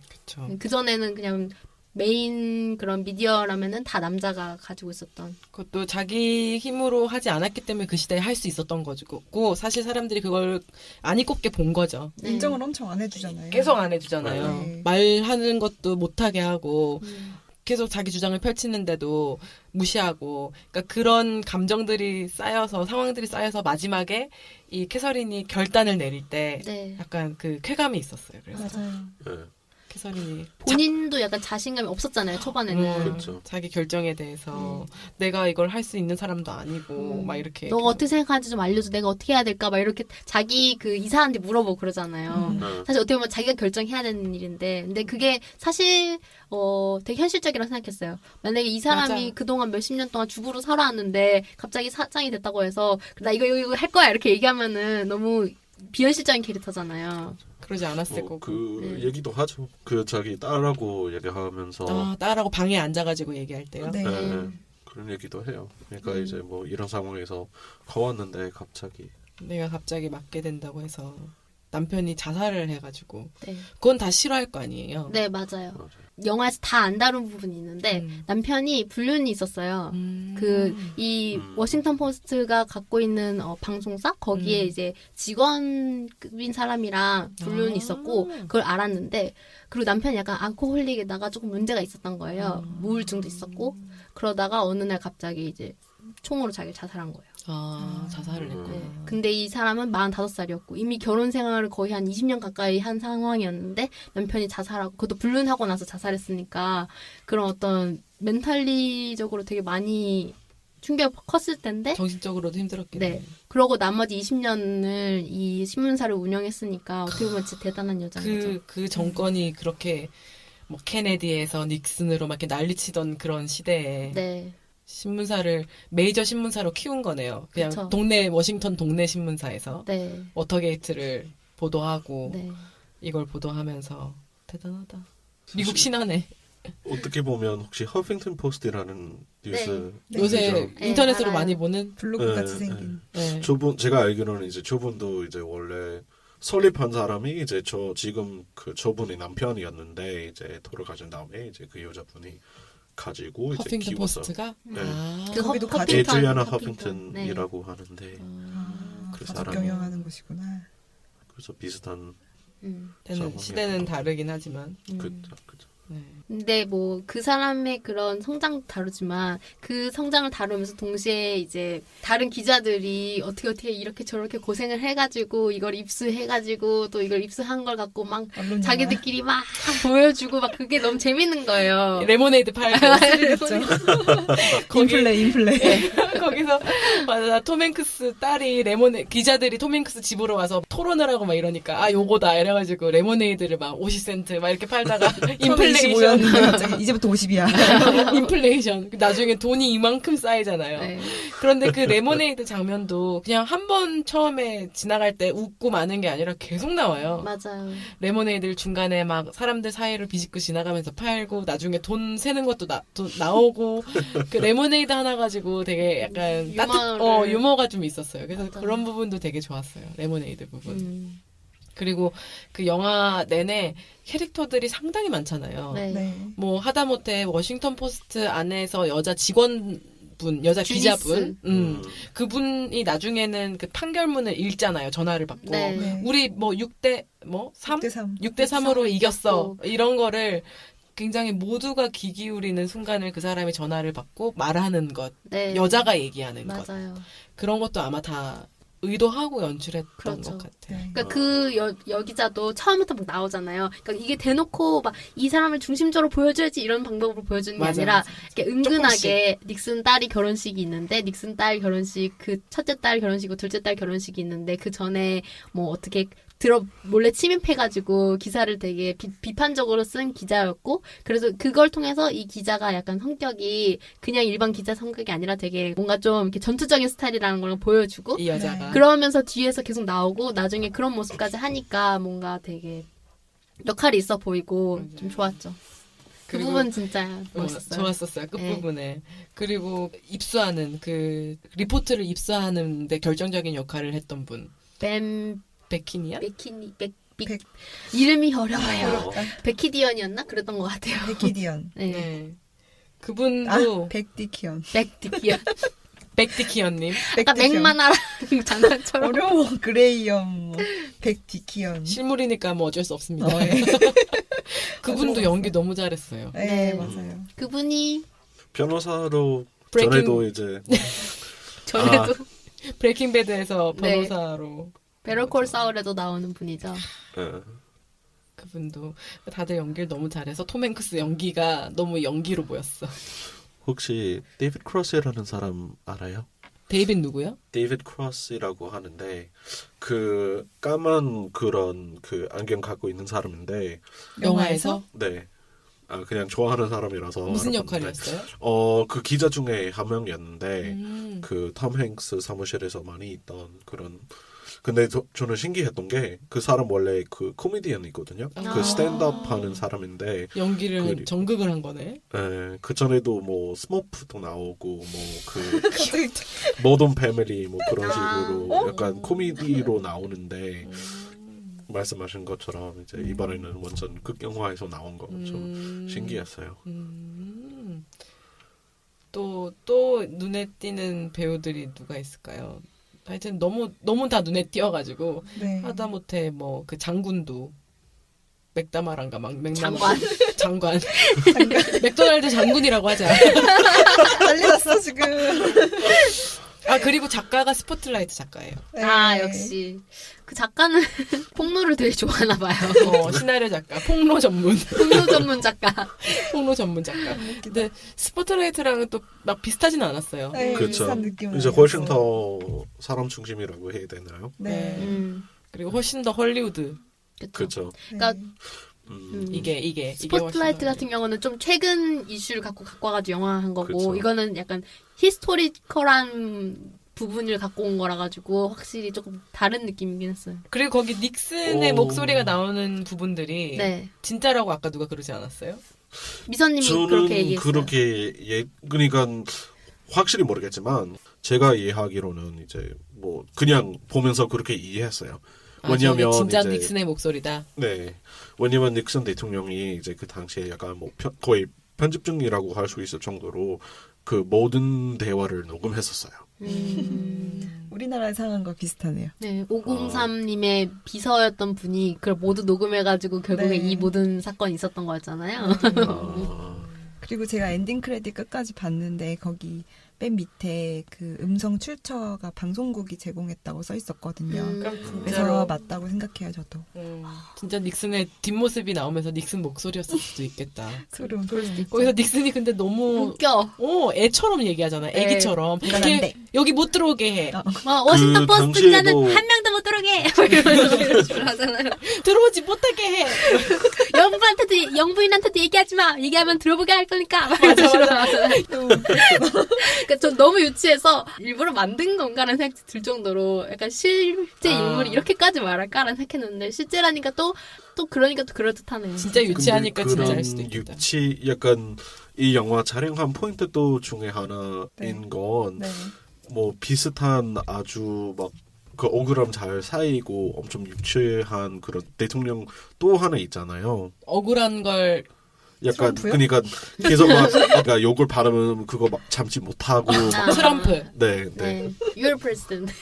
그쵸. 그 전에는 그냥 메인 그런 미디어라면은 다 남자가 가지고 있었던. 그것도 자기 힘으로 하지 않았기 때문에 그 시대에 할 수 있었던 거고 사실 사람들이 그걸 안이 꼽게 본 거죠. 네. 인정을 엄청 안 해주잖아요. 계속 안 해주잖아요. 네. 말하는 것도 못하게 하고 계속 자기 주장을 펼치는데도 무시하고 그러니까 그런 감정들이 쌓여서 상황들이 쌓여서 마지막에 이 캐서린이 결단을 내릴 때 네. 약간 그 쾌감이 있었어요. 그래서 맞아요. 네. 캐서린이 본인도 약간 자신감이 없었잖아요. 초반에는. 그렇죠. 자기 결정에 대해서 내가 이걸 할 수 있는 사람도 아니고 막 이렇게 너가 어떻게 생각하는지 좀 알려줘. 내가 어떻게 해야 될까? 막 이렇게 자기 그 이사한테 물어보고 그러잖아요. 네. 사실 어떻게 보면 자기가 결정해야 되는 일인데, 근데 그게 사실 되게 현실적이라고 생각했어요. 만약에 이 사람이 맞아. 그동안 몇십 년 동안 주부로 살아왔는데 갑자기 사장이 됐다고 해서 나 이거 할 거야 이렇게 얘기하면은 너무 비현실적인 캐릭터잖아요. 그러지 않았을 거고 그 네. 얘기도 하죠. 그 자기 딸하고 얘기하면서 딸하고 방에 앉아가지고 얘기할 때요. 네. 네, 그런 얘기도 해요. 그러니까 이제 뭐 이런 상황에서 커왔는데 갑자기 내가 갑자기 맞게 된다고 해서 남편이 자살을 해가지고 네, 그건 다 싫어할 거 아니에요. 네 맞아요. 맞아요. 영화에서 다 안 다룬 부분이 있는데 남편이 불륜이 있었어요. 그 이 워싱턴 포스트가 갖고 있는 방송사 거기에 이제 직원급인 사람이랑 불륜이 있었고 그걸 알았는데 그리고 남편이 약간 알코올릭에다가 조금 문제가 있었던 거예요. 우울증도 있었고 그러다가 어느 날 갑자기 이제 총으로 자기를 자살한 거예요. 자살을 했구나. 네. 근데 이 사람은 45살이었고 이미 결혼 생활을 거의 한 20년 가까이 한 상황이었는데 남편이 자살하고 그것도 불륜하고 나서 자살했으니까 그런 어떤 멘탈리적으로 되게 많이 충격이 컸을 텐데 정신적으로도 힘들었겠네. 네. 그러고 나머지 20년을 이 신문사를 운영했으니까 어떻게 보면 진짜 대단한 여자인 거죠. 그 정권이 그렇게 뭐 케네디에서 닉슨으로 막 이렇게 난리치던 그런 시대에 네. 신문사를 메이저 신문사로 키운 거네요. 그냥 그쵸. 동네 워싱턴 동네 신문사에서 네. 워터게이트를 보도하고 네. 이걸 보도하면서 대단하다. 미국 신화네. 어떻게 보면 혹시 허핑턴 포스트라는 뉴스 네. 요새 있죠? 인터넷으로 알아요. 많이 보는. 블로그 같이 네, 생긴. 네. 저분 제가 알기로는 이제 저분도 이제 원래 설립한 사람이 이제 지금 그 저분의 남편이었는데 이제 돌아가신 다음에 이제 그 여자분이 가지고 이제 허핑턴 키워서 포스트가. 네. 그 거기도 허- 가족- 허핑턴, 에드리아나 허핑턴. 네. 허핑턴이라고 하는데 그 가족 사람이- 경영하는 곳이구나. 그래서 비슷한 되는 시대는 다르긴 하지만. 그죠. 네. 근데 뭐 그 사람의 그런 성장 다르지만 그 성장을 다루면서 동시에 이제 다른 기자들이 어떻게 이렇게 저렇게 고생을 해가지고 이걸 입수해가지고 또 이걸 입수한 걸 갖고 막 언론 자기들끼리 막 보여주고 막 그게 너무 재밌는 거예요. 레모네이드 팔고 그렇죠. 인플레. 거기서 맞아 톰 행크스 딸이 기자들이 톰 행크스 집으로 와서 토론을 하고 막 이러니까 요거다 이래가지고 레모네이드를 막 50센트 막 이렇게 팔다가 인플레이션 25였는데 갑자기 이제부터 50이야. 인플레이션 나중에 돈이 이만큼 쌓이잖아요. 네. 그런데 그 레모네이드 장면도 그냥 한 번 처음에 지나갈 때 웃고 마는 게 아니라 계속 나와요. 맞아요. 레모네이드를 중간에 막 사람들 사이를 비집고 지나가면서 팔고 나중에 돈 세는 것도 나오고 그 레모네이드 하나 가지고 되게 약간 유머가 좀 있었어요. 그래서 맞아요. 그런 부분도 되게 좋았어요. 레모네이드 부분. 음. 그리고 그 영화 내내 캐릭터들이 상당히 많잖아요. 네. 네. 뭐 하다못해 워싱턴 포스트 안에서 여자 직원분, 여자 주니스. 기자분, 그분이 나중에는 그 판결문을 읽잖아요. 전화를 받고. 네. 네. 우리 뭐 6대 3? 6대3. 6대 3으로 이겼어. 이겼고. 이런 거를 굉장히 모두가 귀 기울이는 순간을 그 사람이 전화를 받고 말하는 것. 네. 여자가 얘기하는 것. 맞아요. 그런 것도 아마 다 의도하고 연출했던 그렇죠. 것 같아요. 네. 그러니까 그 여기자도 처음부터 막 나오잖아요. 그러니까 이게 대놓고 막 이 사람을 중심적으로 보여줘야지 이런 방법으로 보여주는 게 맞아, 아니라 맞아. 이렇게 은근하게 닉슨 딸이 결혼식이 있는데 닉슨 딸 결혼식 그 첫째 딸 결혼식이고 둘째 딸 결혼식이 있는데 그 전에 뭐 어떻게 몰래 침입해가지고 기사를 되게 비판적으로 쓴 기자였고 그래서 그걸 통해서 이 기자가 약간 성격이 그냥 일반 기자 성격이 아니라 되게 뭔가 좀 이렇게 전투적인 스타일이라는 걸 보여주고 이 여자가. 네. 그러면서 뒤에서 계속 나오고 나중에 그런 모습까지 하니까 뭔가 되게 역할이 있어 보이고 좀 좋았죠. 그 그리고 부분 진짜 멋있었어요. 좋았었어요. 끝부분에. 그리고 입수하는 그 리포트를 입수하는데 결정적인 역할을 했던 분. 뱀 베키니야? 이름이 어려워요. 어렵다. 베키디언이었나? 그랬던 것 같아요. 백기디언. 네. 네. 그분도 백디키언. 백디기언. 백디키언님. 아까 맥만 알아 장난처럼. 어려워. 그레이엄. 뭐. 백디키언. 실물이니까 뭐 어쩔 수 없습니다. 예. 그분도 연기 너무 잘했어요. 네, 네. 맞아요. 그분이 변호사로 브레이킹- 전에도 이제 전에도 브레이킹 배드에서 네. 변호사로 베러콜 사울에도 나오는 분이죠. 예. 그분도 다들 연기를 너무 잘해서 톰 행크스 연기가 너무 연기로 보였어. 혹시 데이비드 크로스라는 사람 알아요? 데이빗 누구요? 데이비드 크로스라고 하는데 그 까만 그런 그 안경 갖고 있는 사람인데 영화에서 네. 그냥 좋아하는 사람이라서 무슨 알아봤는데, 역할이었어요? 그 기자 중에 한 명이었는데 음. 그 톰 행스 사무실에서 많이 있던 그런 근데 저는 신기했던 게 그 사람 원래 그 코미디언이거든요. 아. 그 스탠드업 하는 사람인데 연기를 그리- 전극을 한 거네. 그 전에도 뭐 스머프도 나오고 뭐 그 모던 패밀리 뭐 그런 식으로 약간 코미디로 나오는데 말씀하신 것처럼 이제 이번에는 완전 극영화에서 나온 거 좀 신기했어요. 또 눈에 띄는 배우들이 누가 있을까요? 하여튼 너무 다 눈에 띄어가지고 네. 하다못해 뭐 그 장군도 맥다마란가 막 장관. 장관. 맥도날드 장군이라고 하자. 난리 났어 지금. 아 그리고 작가가 스포트라이트 작가예요. 아 네. 역시 그 작가는 폭로를 되게 좋아하나 봐요. 시나리오 작가, 폭로 전문, 폭로 전문 작가. 폭로 전문 작가. 근데 스포트라이트랑은 또 막 비슷하진 않았어요. 네, 그렇죠. 비슷한 느낌을 이제 훨씬 더 사람 중심이라고 해야 되나요? 네. 그리고 훨씬 더 헐리우드. 그렇죠. 그러니까 이게 스포트라이트 훨씬 더 같은 경우는 좀 최근 이슈를 갖고 와가지고 영화한 거고 그쵸. 이거는 약간 히스토리컬한 부분을 갖고 온 거라 가지고 확실히 조금 다른 느낌이긴 했어요. 그리고 거기 닉슨의 오. 목소리가 나오는 부분들이 네. 진짜라고 아까 누가 그러지 않았어요? 미선님이 저는 그렇게 얘기했어요. 그렇게 그러니까 확실히 모르겠지만 제가 이해하기로는 이제 뭐 그냥 보면서 그렇게 이해했어요. 왜냐면 진짜 이제 닉슨의 목소리다. 네. 왜냐면 닉슨 대통령이 이제 그 당시에 약간 뭐 거의 편집 중이라고 할 수 있을 정도로 그 모든 대화를 녹음했었어요. 우리나라의 상황과 비슷하네요. 네, 503님의 비서였던 분이 그걸 모두 녹음해가지고 결국에 네. 이 모든 사건이 있었던 거였잖아요. 그리고 제가 엔딩 크레딧 끝까지 봤는데 거기 맨 밑에 그 음성 출처가 방송국이 제공했다고 써 있었거든요. 그럼 그래서 진짜로 맞다고 생각해요, 저도. 진짜 닉슨의 뒷모습이 나오면서 닉슨 목소리였을 수도 있겠다. 소름. 거기서 닉슨이 근데 너무 웃겨. 애처럼 얘기하잖아. 네. 애기처럼. 이건 안 이렇게 돼. 여기 못 들어오게 해. 워싱턴 그 포스트 기자는 당시에도- 한 명도 못 들어오게! 막 이런 식으로 하잖아요. 들어오지 못하게 해. 영부인한테도 얘기하지 마! 얘기하면 들어보게 할 거니까! 막 이런 식으로 하잖아요. 그러니까 전 너무 유치해서 일부러 만든 건가라는 생각이 들 정도로 약간 실제 인물이 이렇게까지 말할까라는 생각했는데 실제라니까 또 그러니까 또 그럴듯하네요. 진짜 유치하니까 근데 진짜 그런 할 수도 있겠다. 유치 약간 이 영화 촬영한 포인트 또 중에 하나인 네. 건 네. 뭐 비슷한 아주 막 그 억울함 잘 사이고 엄청 유치한 그런 대통령 또 하나 있잖아요. 억울한 걸 약간 트럼프요? 그러니까 계속 막 아까 욕을 바르면 그거 막 참지 못하고 막, 트럼프. 네, 네. 네. You're president.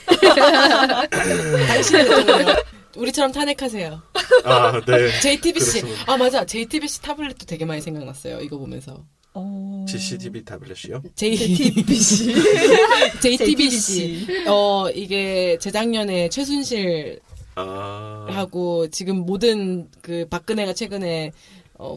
당신의 대통령. 우리처럼 탄핵하세요. 아, 네. JTBC. 그렇습니다. 아 맞아. JTBC 타블렛도 되게 많이 생각났어요. 이거 보면서. CCTV 타블렛이요? JTBC. JTBC. 이게 재작년에 최순실하고 아, 지금 모든 그 박근혜가 최근에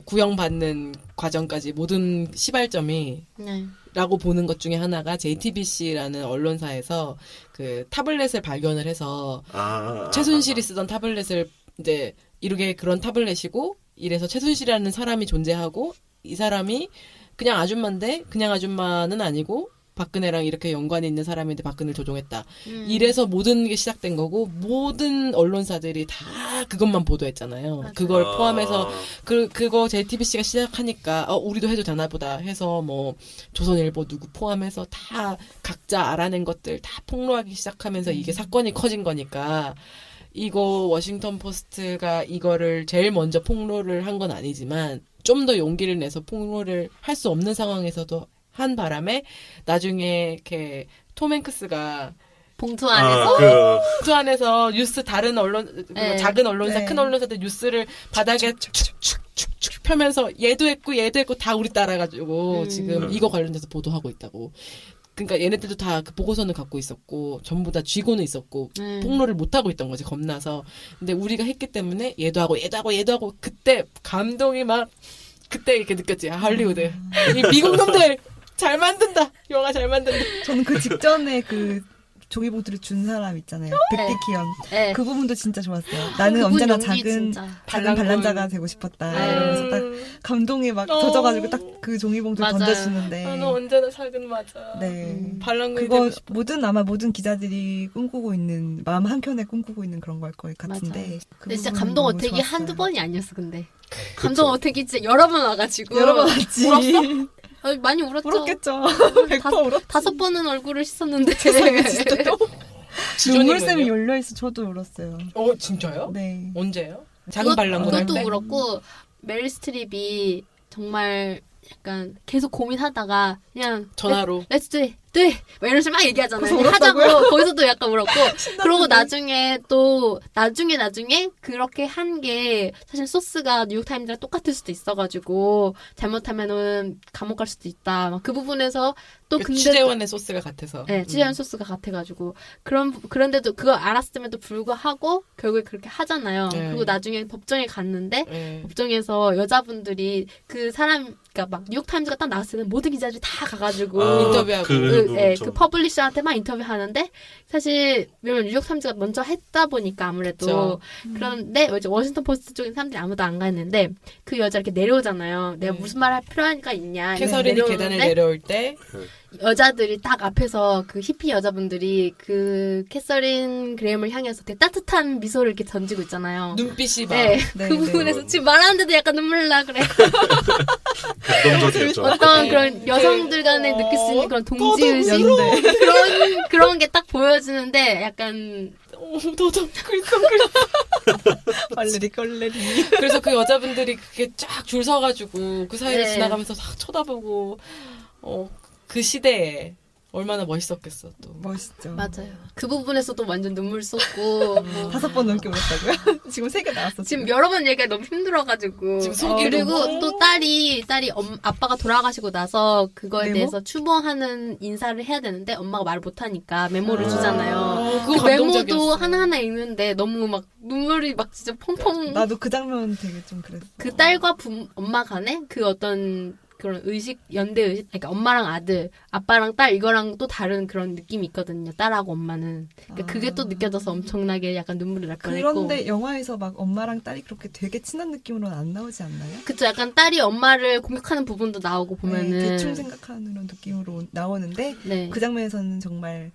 구형받는 과정까지 모든 시발점이 네. 라고 보는 것 중에 하나가 JTBC라는 언론사에서 그 타블렛을 발견을 해서 최순실이 쓰던 타블렛을 이제 이렇게 그런 타블렛이고 이래서 최순실이라는 사람이 존재하고 이 사람이 그냥 아줌마인데 그냥 아줌마는 아니고 박근혜랑 이렇게 연관이 있는 사람인데 박근혜를 조종했다. 이래서 모든 게 시작된 거고 모든 언론사들이 다 그것만 보도했잖아요. 맞아요. 그걸 포함해서 그거 JTBC가 시작하니까 우리도 해도 되나 보다 해서 뭐 조선일보 누구 포함해서 다 각자 알아낸 것들 다 폭로하기 시작하면서 이게 사건이 커진 거니까 이거 워싱턴 포스트가 이거를 제일 먼저 폭로를 한 건 아니지만 좀 더 용기를 내서 폭로를 할 수 없는 상황에서도 한 바람에 나중에 이렇게 톰 행크스가 봉투 안에서 그 안에서 뉴스 다른 언론 네. 작은 언론사 네. 큰 언론사들 뉴스를 바닥에 축축축축 펴면서 얘도 했고 다 우리 따라가지고 지금 이거 관련돼서 보도하고 있다고. 그러니까 얘네들도 다 그 보고서는 갖고 있었고 전부 다 쥐고는 있었고 폭로를 못 하고 있던 거지 겁나서. 근데 우리가 했기 때문에 얘도 하고 그때 감동이 막 그때 이렇게 느꼈지. 헐리우드 이 미국 놈들 잘 만든다. 영화 잘 만든다. 저는 그 직전에 그 종이봉투를 준 사람 있잖아요. 백디키언. 네. 그 부분도 진짜 좋았어요. 나는 그분 언제나 연기 작은 진짜. 반란자가 되고 싶었다. 이러면서 딱 감동에 막 젖어가지고 딱 그 종이봉투를 맞아요. 던져주는데. 너 언제나 작은 맞아. 네. 반란군이 그거 되고 싶어. 모든 기자들이 꿈꾸고 있는 마음 한켠에 꿈꾸고 있는 그런 걸 것 같은데. 맞아요. 그 근데 진짜 부분은 감동 너무 어택이 좋았어요. 한두 번이 아니었어 근데. 그쵸. 감동 어택이 진짜 여러 번 와가지고. 여러 번 왔지. 울었어? 많이 울었죠. 울었겠죠. 100% 울었지. 5번은 얼굴을 씻었는데. 세상에 진짜 눈물샘이 지존이군요. 열려있어. 저도 울었어요. 진짜요? 네. 언제요? 작은 반란군 할 그것도 때? 그렇고 메릴 스트립이 정말 약간 계속 고민하다가 그냥 전화로. Let's do it. 네, 막 이런 식으로 막 얘기하잖아요. 거기서 하자고 울었다고요? 거기서도 약간 울었고 그러고 나중에 또 나중에 그렇게 한 게 사실 소스가 뉴욕타임즈랑 똑같을 수도 있어가지고 잘못하면은 감옥 갈 수도 있다. 막 그 부분에서 또 근데 취재원의 소스가 같아서. 네, 취재원 소스가 같아가지고 그런데도 그거 알았음에도 불구하고 결국에 그렇게 하잖아요. 네. 그리고 나중에 법정에 갔는데 네. 법정에서 여자분들이 그 사람 그러니까 막 뉴욕타임즈가 딱 나왔을 때 모든 기자들이 다 가가지고 인터뷰하고. 그 퍼블리셔한테 막 인터뷰하는데 사실 왜냐면 뉴욕타임즈가 먼저 했다 보니까 아무래도 그런데 이제 워싱턴 포스트 쪽에 사람들이 아무도 안 갔는데 그 여자 이렇게 내려오잖아요. 내가 네. 무슨 말 할 필요가 있냐. 캐서린이 내려오는데 계단을 내려올 때 여자들이 딱 앞에서 그 히피 여자분들이 그 캐서린 그레임을 향해서 되게 따뜻한 미소를 이렇게 던지고 있잖아요. 눈빛이 막 네, 네, 그 네. 부분에서 지금 말하는데도 약간 눈물 나 그래. 감동적이었죠. 어떤 그런 여성들 간에 느낄 수 있는 그런 동지의식 연대. 그런 게 딱 보여지는데 약간 도덕 글썽글썽. 얼레리 껄레리. 그래서 그 여자분들이 그게 쫙 줄 서가지고 그 사이를 네. 지나가면서 막 쳐다보고 그 시대에 얼마나 멋있었겠어 또. 멋있죠. 맞아요. 그 부분에서도 완전 눈물 쏟고 뭐 5번 넘게 울었다고요? 지금 3개 나왔어. 지금 여러 번 얘기가 너무 힘들어가지고 지금 속이 그리고 너무- 또 딸이 아빠가 돌아가시고 나서 그거에 메모? 대해서 추모하는 인사를 해야 되는데 엄마가 말 못하니까 메모를 아. 주잖아요. 그거 그 메모도 감동적이었어. 하나하나 읽는데 너무 막 눈물이 막 진짜 펑펑 나도 그 장면 되게 좀 그랬어. 그 딸과 엄마 간에 그 어떤 그런 연대 의식, 그러니까 엄마랑 아들, 아빠랑 딸 이거랑 또 다른 그런 느낌이 있거든요. 딸하고 엄마는. 그러니까 그게 또 느껴져서 엄청나게 약간 눈물이 날 뻔했고. 그런데 영화에서 막 엄마랑 딸이 그렇게 되게 친한 느낌으로는 안 나오지 않나요? 그쵸, 약간 딸이 엄마를 공격하는 부분도 나오고 보면은. 네, 대충 생각하는 그런 느낌으로 나오는데 네. 그 장면에서는 정말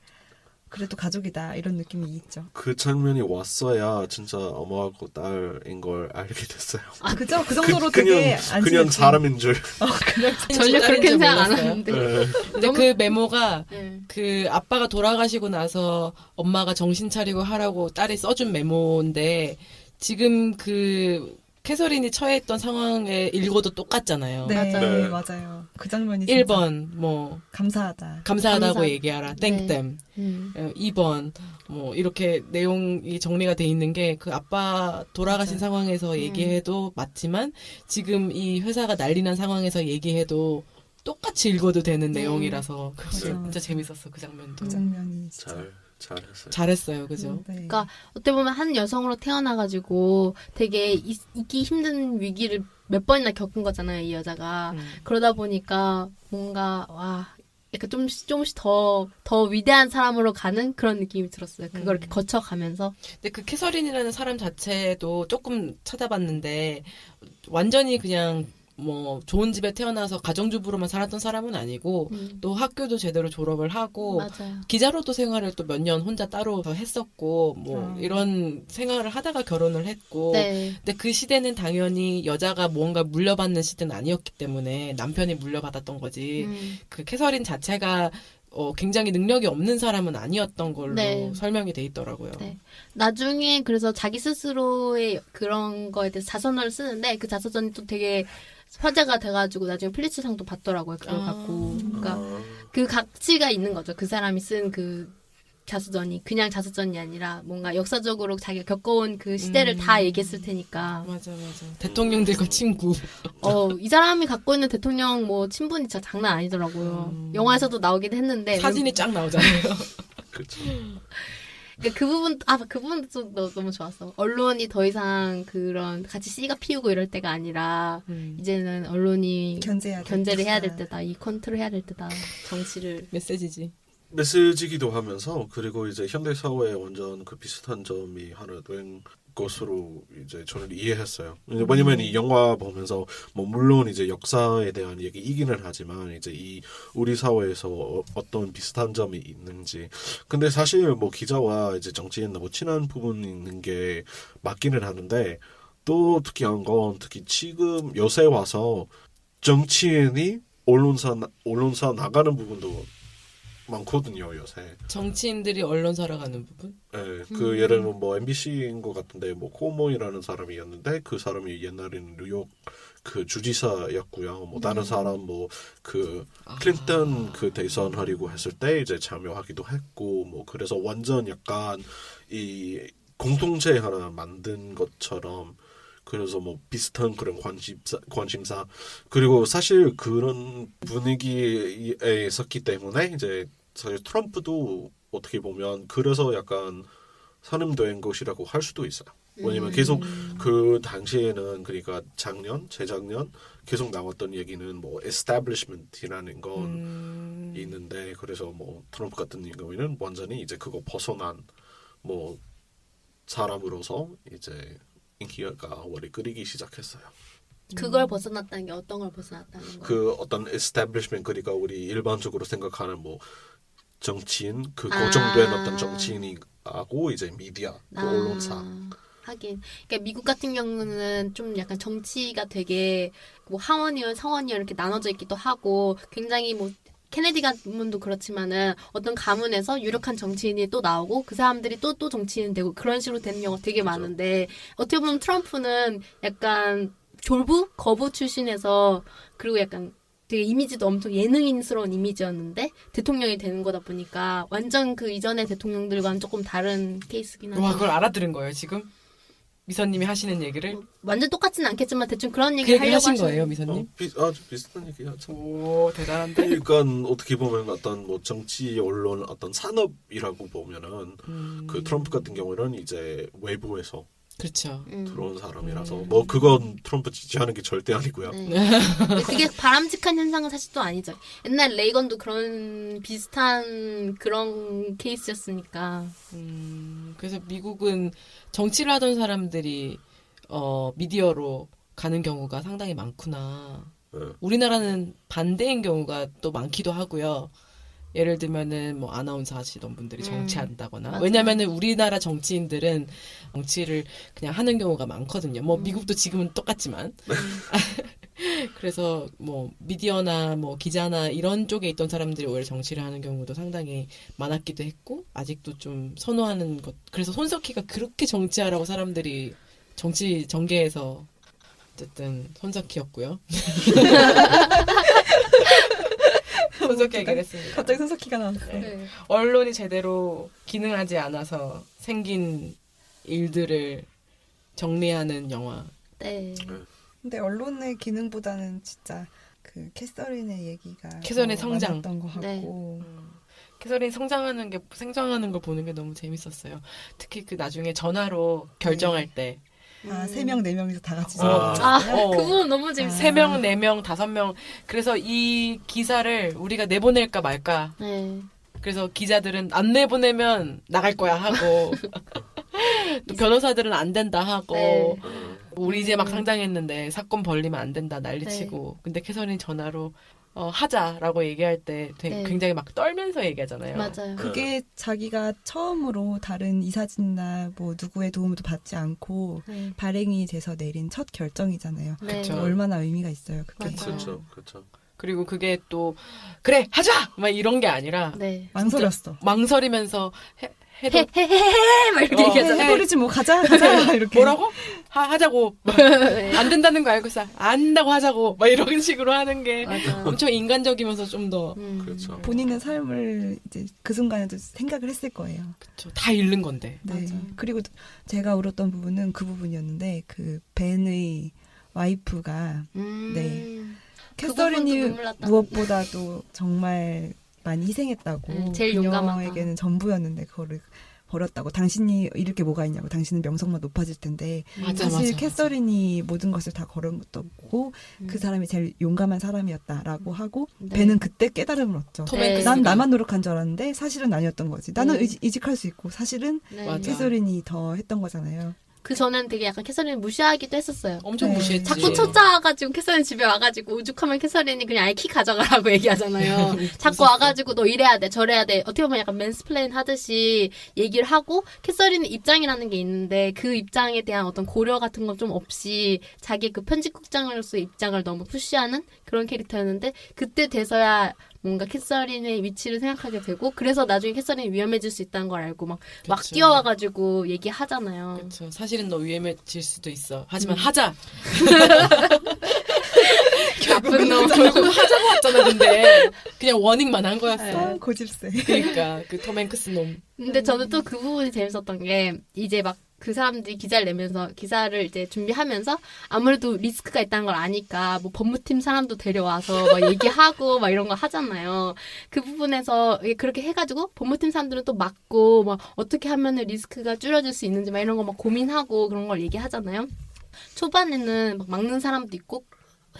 그래도 가족이다 이런 느낌이 있죠. 그 장면이 왔어야 진짜 엄마하고 딸인 걸 알게 됐어요. 그죠? 그 정도로 되게 그냥 안심했지. 사람인 줄. 전혀 그렇게 딸인 줄 생각 안 몰랐어요. 하는데. 네. 근데 그 메모가 네. 그 아빠가 돌아가시고 나서 엄마가 정신 차리고 하라고 딸이 써준 메모인데 지금 그 캐서린이 처해있던 상황에 읽어도 똑같잖아요. 네, 맞아요. 맞아요. 그 장면이 진짜 1번 뭐 감사하다. 감사하다고 감사- 얘기하라. 네. 땡댐. 2번 뭐 이렇게 내용이 정리가 돼 있는 게 그 아빠 돌아가신 맞아요. 상황에서 얘기해도 맞지만 지금 이 회사가 난리난 상황에서 얘기해도 똑같이 읽어도 되는 네. 내용이라서 맞아. 진짜 재밌었어 그 장면도. 그 장면이 진짜. 잘했어요. 잘했어요, 그죠? 네. 그러니까 어떻게 보면 한 여성으로 태어나가지고 되게 있기 힘든 위기를 몇 번이나 겪은 거잖아요, 이 여자가. 그러다 보니까 뭔가 와 약간 조금씩 더 위대한 사람으로 가는 그런 느낌이 들었어요. 그걸 이렇게 거쳐가면서. 근데 그 캐서린이라는 사람 자체도 조금 찾아봤는데 완전히 그냥 뭐 좋은 집에 태어나서 가정주부로만 살았던 사람은 아니고 또 학교도 제대로 졸업을 하고 맞아요. 기자로도 생활을 또 몇 년 혼자 따로 했었고 뭐 이런 생활을 하다가 결혼을 했고 네. 근데 그 시대는 당연히 여자가 무언가 물려받는 시대는 아니었기 때문에 남편이 물려받았던 거지 그 캐서린 자체가 굉장히 능력이 없는 사람은 아니었던 걸로 네. 설명이 돼 있더라고요. 네. 나중에 그래서 자기 스스로의 그런 거에 대해서 자서전을 쓰는데 그 자서전이 또 되게 화제가 돼가지고 나중에 플리츠상도 받더라고요. 그걸 갖고. 그러니까 그 가치가 있는 거죠. 그 사람이 쓴 그 자서전이 그냥 자서전이 아니라 뭔가 역사적으로 자기가 겪어온 그 시대를 다 얘기했을 테니까. 맞아. 대통령들과 친구. 이 사람이 갖고 있는 대통령 뭐 친분이 진짜 장난 아니더라고요. 영화에서도 나오긴 했는데 사진이 쫙 나오잖아요. 그렇죠. 그 부분도 너무 좋았어. 언론이 더 이상 그런 같이 씨가 피우고 이럴 때가 아니라 이제는 언론이 견제를 해야 될 때다. 이 컨트롤 해야 될 때다. 정치를. 메시지지. 메시지기도 하면서 그리고 이제 현대 사회에 완전 그 비슷한 점이 하나 된 것으로 이제 저는 이해했어요. 왜냐면 이 영화 보면서 뭐 물론 이제 역사에 대한 얘기이기는 하지만 이제 이 우리 사회에서 어떤 비슷한 점이 있는지. 근데 사실 뭐 기자와 이제 정치인 너무 친한 부분이 있는 게 맞기는 하는데 또 특이한 건 특히 지금 요새 와서 정치인이 언론사 나가는 부분도 많거든요 요새. 정치인들이 언론사로 가는 부분? 예, 그 예를 들면 뭐 MBC인 것 같은데 뭐 코모이라는 사람이었는데 그 사람이 옛날에는 뉴욕 그 주지사였고요. 뭐 다른 사람 뭐 그 클린턴 그 대선 하려고 했을 때 이제 참여하기도 했고 뭐 그래서 완전 약간 이 공동체 하나 만든 것처럼 그래서 뭐 비슷한 그런 관심사 그리고 사실 그런 분위기에 있었기 때문에 이제 사실 트럼프도 어떻게 보면 그래서 약간 선임된 것이라고 할 수도 있어요. 왜냐면 계속 그 당시에는 그러니까 재작년 계속 나왔던 얘기는 뭐 establishment이라는 건 있는데 그래서 뭐 트럼프 같은 경우에는 완전히 이제 그거 벗어난 뭐 사람으로서 이제 인기가 원래 끓이기 시작했어요. 그걸 벗어났다는 게 어떤 걸 벗어났다는 거예요? 그 어떤 establishment 그러니까 우리 일반적으로 생각하는 뭐 정치인 그 고정된 어떤 정치인이하고 이제 미디어 그 언론사 하긴 그러니까 미국 같은 경우는 좀 약간 정치가 되게 뭐 하원의원, 상원의원 이렇게 나눠져 있기도 하고 굉장히 뭐 케네디 가문도 그렇지만은 어떤 가문에서 유력한 정치인이 또 나오고 그 사람들이 또 정치인 되고 그런 식으로 되는 경우가 되게 많은데 어떻게 보면 트럼프는 약간 졸부 거부 출신에서 그리고 약간 되게 이미지도 엄청 예능인스러운 이미지였는데 대통령이 되는 거다 보니까 완전 그 이전의 대통령들과는 조금 다른 케이스긴 하죠. 와, 그걸 알아들은 거예요, 지금? 미선님이 하시는 얘기를? 완전 똑같지는 않겠지만 대충 그런 그 얘기를 얘기 하려고 하신 하시는 거예요, 미선님? 아주 비슷한 얘기하죠. 오, 대단한데? 그러니까 어떻게 보면 어떤 뭐 정치 언론 어떤 산업이라고 보면은 그 트럼프 같은 경우는 이제 외부에서 그렇죠. 들어온 사람이라서 뭐 그건 트럼프 지지하는 게 절대 아니고요. 네. 그게 바람직한 현상은 사실 또 아니죠. 옛날 레이건도 그런 비슷한 그런 케이스였으니까. 그래서 미국은 정치를 하던 사람들이 미디어로 가는 경우가 상당히 많구나. 네. 우리나라는 반대인 경우가 또 많기도 하고요. 예를 들면은 뭐 아나운서 하시던 분들이 정치한다거나 맞아요. 왜냐면은 우리나라 정치인들은 정치를 그냥 하는 경우가 많거든요. 뭐 미국도 지금은 똑같지만 그래서 뭐 미디어나 뭐 기자나 이런 쪽에 있던 사람들이 오히려 정치를 하는 경우도 상당히 많았기도 했고 아직도 좀 선호하는 것. 그래서 손석희가 그렇게 정치하라고 사람들이 정치 전개에서 어쨌든 손석희였고요. 손석희 얘기를 했습니다. 갑자기 손석희가 나왔어요. 네. 언론이 제대로 기능하지 않아서 생긴 일들을 정리하는 영화. 네. 근데 언론의 기능보다는 진짜 그 캐서린의 얘기가 캐서린의 더 성장. 많았던 것 같고 캐서린 성장하는 걸 보는 게 너무 재밌었어요. 특히 그 나중에 전화로 결정할 때. 세 명, 네 명이서 다 같이 아. 전화했어요. 그 부분 너무 재밌어요. 3명, 4명, 5명. 그래서 이 기사를 우리가 내보낼까 말까. 네. 그래서 기자들은 안 내보내면 나갈 거야 하고 또 변호사들은 안 된다 하고 네. 우리 이제 막 상장했는데 사건 벌리면 안 된다 난리치고 네. 근데 캐서린이 전화로 하자라고 얘기할 때 되게 네. 굉장히 막 떨면서 얘기하잖아요. 맞아요. 그게 자기가 처음으로 다른 이사진이나 뭐 누구의 도움도 받지 않고 네. 발행이 돼서 내린 첫 결정이잖아요. 네. 그쵸. 얼마나 의미가 있어요. 그게. 맞아요. 그렇죠, 그렇죠. 그리고 그게 또 그래 하자 막 이런 게 아니라 네. 망설였어. 망설이면서 해도 헤헤헤헤 막 이렇게 얘기하잖아요. 해버리지 뭐 가자 이렇게. 뭐라고? 하자고. 네. 안 된다는 거 알고서 안 된다고 하자고. 막 이런 식으로 하는 게 맞아. 엄청 인간적이면서 좀 더 그렇죠. 본인의 삶을 이제 그 순간에도 생각을 했을 거예요. 다 잃는 건데. 네. 맞아. 그리고 제가 울었던 부분은 그 부분이었는데 그 벤의 와이프가 네. 그 캐서린이 부분도 눈물 났다고. 무엇보다도 정말 많이 희생했다고 제일 용감하다. 그녀에게는 전부였는데 그거를 버렸다고. 당신이 잃을 게 뭐가 있냐고. 당신은 명성만 높아질 텐데 맞아, 사실 맞아, 캐서린이 모든 것을 다 걸은 것도 없고 그 사람이 제일 용감한 사람이었다라고 하고 네. 벤은 그때 깨달음을 얻죠. 톰 네. 행크스가. 난 나만 노력한 줄 알았는데 사실은 아니었던 거지. 나는 네. 이직할 수 있고 사실은 네. 맞아. 캐서린이 더 했던 거잖아요. 그 전엔 되게 약간 캐서린을 무시하기도 했었어요. 엄청 네. 무시했지. 자꾸 찾아와가지고 캐서린 집에 와가지고 오죽하면 캐서린이 그냥 아예 키 가져가라고 얘기하잖아요. 자꾸 와가지고 너 이래야 돼 저래야 돼 어떻게 보면 약간 맨스플레인 하듯이 얘기를 하고 캐서린의 입장이라는 게 있는데 그 입장에 대한 어떤 고려 같은 건 좀 없이 자기 그 편집국장으로서의 입장을 너무 푸시하는 그런 캐릭터였는데 그때 돼서야 뭔가 캐서린의 위치를 생각하게 되고 그래서 나중에 캐서린이 위험해질 수 있다는 걸 알고 막 그쵸. 뛰어와가지고 얘기하잖아요. 그렇죠. 사실은 너 위험해질 수도 있어. 하지만 하자. 나쁜 놈. 결국은 하자고 왔잖아. 근데 그냥 워닝만 한 거였어. 아, 고집세. 그러니까 그 톰 행크스 놈. 근데 저는 또 그 부분이 재밌었던 게 이제 막 그 사람들이 기사를 내면서 기사를 이제 준비하면서 아무래도 리스크가 있다는 걸 아니까 뭐 법무팀 사람도 데려와서 막 얘기하고 막 이런 거 하잖아요. 그 부분에서 그렇게 해가지고 법무팀 사람들은 또 막고 막 어떻게 하면은 리스크가 줄여질 수 있는지 막 이런 거 막 고민하고 그런 걸 얘기하잖아요. 초반에는 막 막는 사람도 있고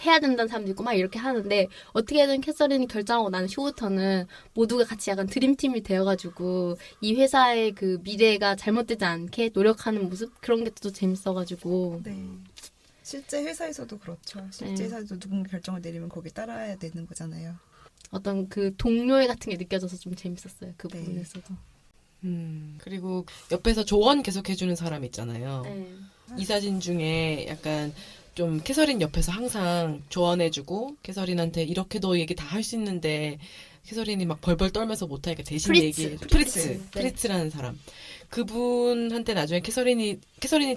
해야 된다는 사람도 있고 막 이렇게 하는데 어떻게든 캐서린이 결정하고 나는 후부터는 모두가 같이 약간 드림팀이 되어가지고 이 회사의 그 미래가 잘못되지 않게 노력하는 모습 그런 게 또 재밌어가지고 네. 실제 회사에서도 그렇죠. 실제 네. 회사에서 누군가 결정을 내리면 거기에 따라야 되는 거잖아요. 어떤 그 동료애 같은 게 느껴져서 좀 재밌었어요. 그 네. 부분에서도. 그리고 옆에서 조언 계속 해주는 사람 있잖아요. 네. 이 사진 중에 약간 좀 캐서린 옆에서 항상 조언해주고 캐서린한테 이렇게 너 얘기 다 할 수 있는데 캐서린이 막 벌벌 떨면서 못하니까 대신 프리츠. 얘기해. 프리츠. 네. 프리츠라는 사람. 그분한테 나중에 캐서린이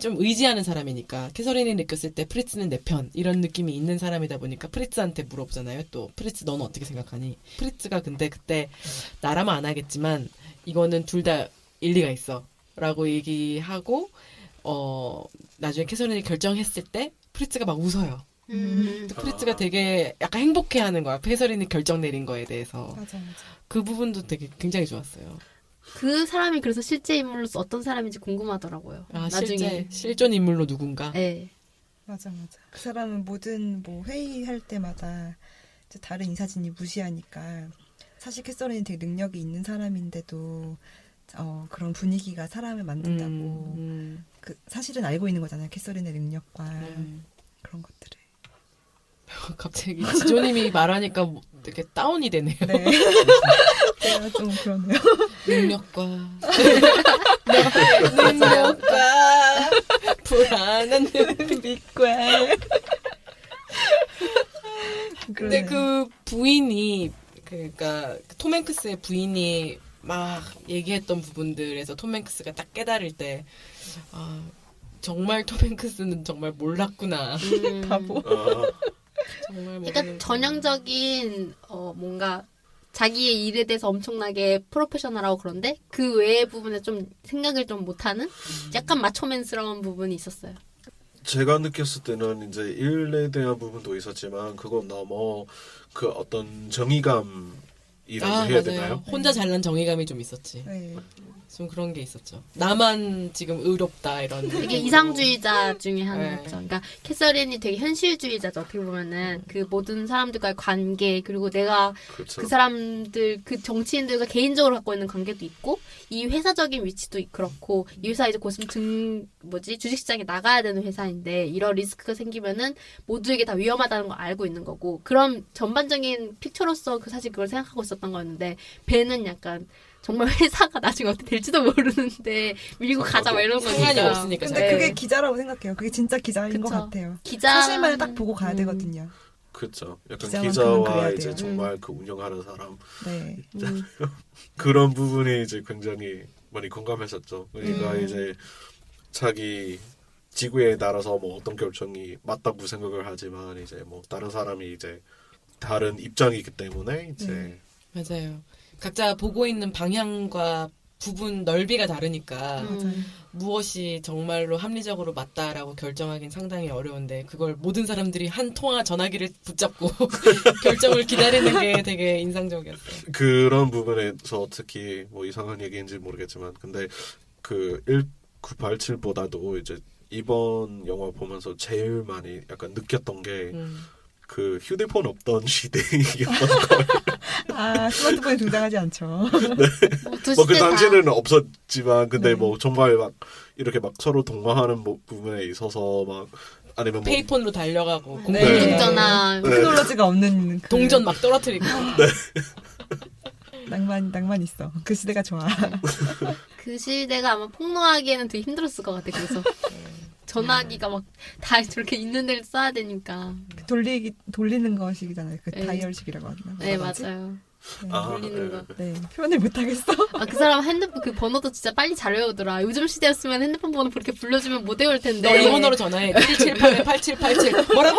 좀 의지하는 사람이니까 캐서린이 느꼈을 때 프리츠는 내 편 이런 느낌이 있는 사람이다 보니까 프리츠한테 물어보잖아요. 또 프리츠 너는 어떻게 생각하니? 프리츠가 근데 그때 나라면 안 하겠지만 이거는 둘 다 일리가 있어 라고 얘기하고 나중에 캐서린이 결정했을 때 프리츠가 막 웃어요. 프리츠가 되게 약간 행복해하는 거야. 캐서린이 결정 내린 거에 대해서. 맞아, 맞아. 그 부분도 되게 굉장히 좋았어요. 그 사람이 그래서 실제 인물로서 어떤 사람인지 궁금하더라고요. 아, 나중에. 실존 인물로 누군가? 네. 맞아, 맞아. 그 사람은 모든 뭐 회의할 때마다 이제 다른 이사진이 무시하니까 사실 캐서린이 되게 능력이 있는 사람인데도 그런 분위기가 사람을 만든다고 그 사실은 알고 있는 거잖아요. 캐서린의 능력과 그런 것들을. 갑자기 지조님이 말하니까 뭐 되게 다운이 되네요. 네. 제가 좀 그러네요. 능력과 불안한 빛과. 근데 그 부인이 그러니까 톰 행크스의 부인이 막 얘기했던 부분들에서 톰 행크스가 딱 깨달을 때 정말 톰 행크스는 정말 몰랐구나. 바보. 정말 모르는 그러니까 전형적인 뭔가 자기의 일에 대해서 엄청나게 프로페셔널하고 그런데 그 외의 부분에 좀 생각을 좀 못하는 약간 마초맨스러운 부분이 있었어요. 제가 느꼈을 때는 이제 일에 대한 부분도 있었지만 그건 너무 그 어떤 정의감이라고 해야 맞아요. 되나요? 혼자 잘난 정의감이 좀 있었지. 네. 좀 그런 게 있었죠. 나만 지금 의롭다 이런. 되게 이상주의자 중에 네. 하나였죠. 그러니까 캐서린이 되게 현실주의자죠. 어떻게 보면은 그 모든 사람들과의 관계 그리고 내가 그렇죠. 그 사람들 그 정치인들과 개인적으로 갖고 있는 관계도 있고 이 회사적인 위치도 그렇고 이 회사 이제 곧 있으면 주식시장에 나가야 되는 회사인데 이런 리스크가 생기면은 모두에게 다 위험하다는 걸 알고 있는 거고 그런 전반적인 픽처로서 그 사실 그걸 생각하고 있었던 거였는데 배는 약간 정말 회사가 나중에 어떻게 될지도 모르는데 밀고 가자 막 이런 거니까. 상관이 없으니까. 근데 네. 그게 기자라고 생각해요. 그게 진짜 기자인 것 그쵸. 같아요. 기자 사실만을 딱 보고 가야 되거든요. 그렇죠. 약간 기자만큼은 기자와 그래야 이제 돼요. 정말 그 운영하는 사람 네. 그런 부분이 이제 굉장히 많이 공감했었죠. 그러니까 이제 자기 지구에 따라서 뭐 어떤 결정이 맞다고 생각을 하지만 이제 뭐 다른 사람이 이제 다른 입장이기 때문에 이제 맞아요. 각자 보고 있는 방향과 부분 넓이가 다르니까 무엇이 정말로 합리적으로 맞다라고 결정하기는 상당히 어려운데 그걸 모든 사람들이 한 통화 전화기를 붙잡고 결정을 기다리는 게 되게 인상적이었어요. 그런 부분에서 특히 뭐 이상한 얘기인지 모르겠지만 근데 그 1987보다도 이제 이번 영화 보면서 제일 많이 약간 느꼈던 게 그 휴대폰 없던 시대였던 걸. 아, 스마트폰이 등장하지 않죠. 뭐 뭐 그 당시에는 없었지만 근데 네. 뭐 정말 막 이렇게 막 서로 통화하는 뭐 부분에 있어서 막 아니면 뭐 페이폰으로 달려가고 네. 공중전화 테크놀로지가 없는 그 동전 막 떨어뜨리고 낭만 있어. 그 시대가 좋아. 그 시대가 아마 폭로하기에는 되게 힘들었을 것 같아. 그래서 전화기가 막 다 저렇게 있는 데를 써야 되니까. 돌리는 거식이잖아요. 그 네. 다이얼식이라고 하나. 네 맞아요. 돌리는 거. 네, 표현을 못하겠어. 아, 그 사람 핸드폰 그 번호도 진짜 빨리 잘 외우더라. 요즘 시대였으면 핸드폰 번호 그렇게 불러주면 못 외울 텐데. 너 이 번호로 전화해. 178-8787. 뭐라고?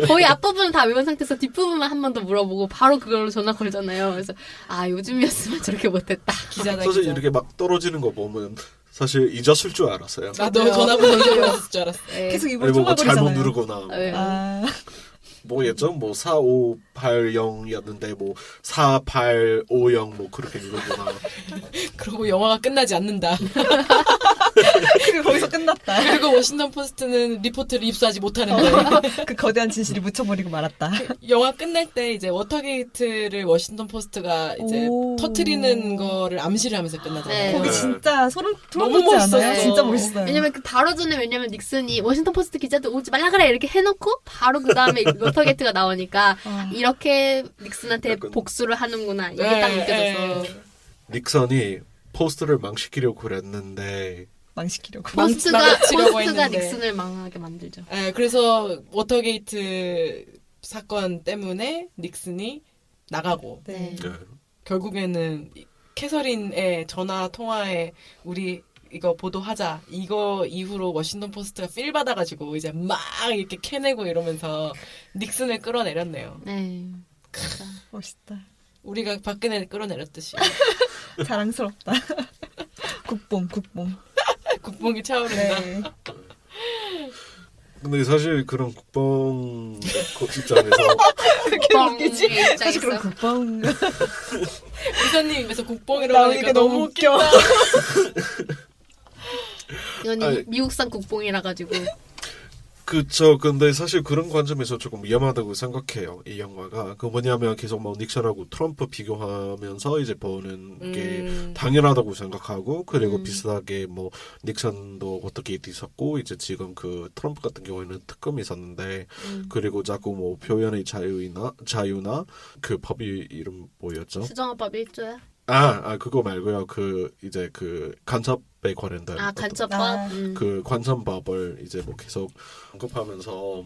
거의 앞부분은 다 외운 상태에서 뒷부분만 한 번 더 물어보고 바로 그걸로 전화 걸잖아요. 그래서 아 요즘이었으면 저렇게 못했다. 기자다, 사실 기자. 이렇게 막 떨어지는 거 보면 사실 잊었을 줄 알았어요. 나도 전화번호 잊어버렸을 줄 알았어. 네. 계속 입으로 아니 뭐 잘못 쪼가버리잖아요. 누르거나 네. 아, 뭐였죠? 뭐 4580이었는데 뭐 4850 뭐 그렇게 누르거나. 그리고 영화가 끝나지 않는다. 그게 거기서 끝났다. 그리고 워싱턴 포스트는 리포트를 입수하지 못하는데 그 거대한 진실이 묻혀버리고 말았다. 영화 끝날 때 이제 워터게이트를 워싱턴 포스트가 이제 오. 터트리는 거를 암시를 하면서 네. 끝나잖아요. 거기 진짜 소름 너무 돋지 않아요? 멋있었어. 진짜 멋있어요. 왜냐면 그 바로 전에 왜냐면 닉슨이 워싱턴 포스트 기자들 오지 말라 그래 이렇게 해놓고 바로 그 다음에 워터게이트가 나오니까 아. 이렇게 닉슨한테 약간- 복수를 하는구나 이게 네, 딱 느껴져서 닉선이 포스트를 망시키려고 그랬는데 망시키려고. 망치려고 포스트가 했는데. 닉슨을 망하게 만들죠. 예, 그래서 워터게이트 사건 때문에 닉슨이 나가고 네. 네. 결국에는 캐서린의 전화 통화에 우리 이거 보도하자 이거 이후로 워싱턴 포스트가 필 받아가지고 이제 막 이렇게 캐내고 이러면서 닉슨을 끌어내렸네요. 네. 멋있다. 우리가 박근혜 끌어내렸듯이 자랑스럽다. 국뽕. 국뽕이 차오른다. 네. 근데 사실 그런 국뽕 입장에서 그렇게 웃기지? 입장에서. 사실 그런 국뽕. 이사님 입에서 국뽕이라고 하니까 나오니까 너무 너무 웃겨. 이건 아니. 미국산 국뽕이라 가지고 그쵸. 근데 사실 그런 관점에서 조금 위험하다고 생각해요. 이 영화가. 그 뭐냐면 계속 뭐 닉슨하고 트럼프 비교하면서 이제 보는 게 당연하다고 생각하고 그리고 비슷하게 뭐 닉슨도 어떻게 있었고 이제 지금 그 트럼프 같은 경우에는 특검이 있었는데 그리고 자꾸 뭐 표현의 자유나 그 법이 이름 뭐였죠? 수정화법 1조야. 그거 말고요. 그 이제 그 간첩에 관련된 아 어떤 간첩법. 아, 그 관선법을 이제 뭐 계속 언급하면서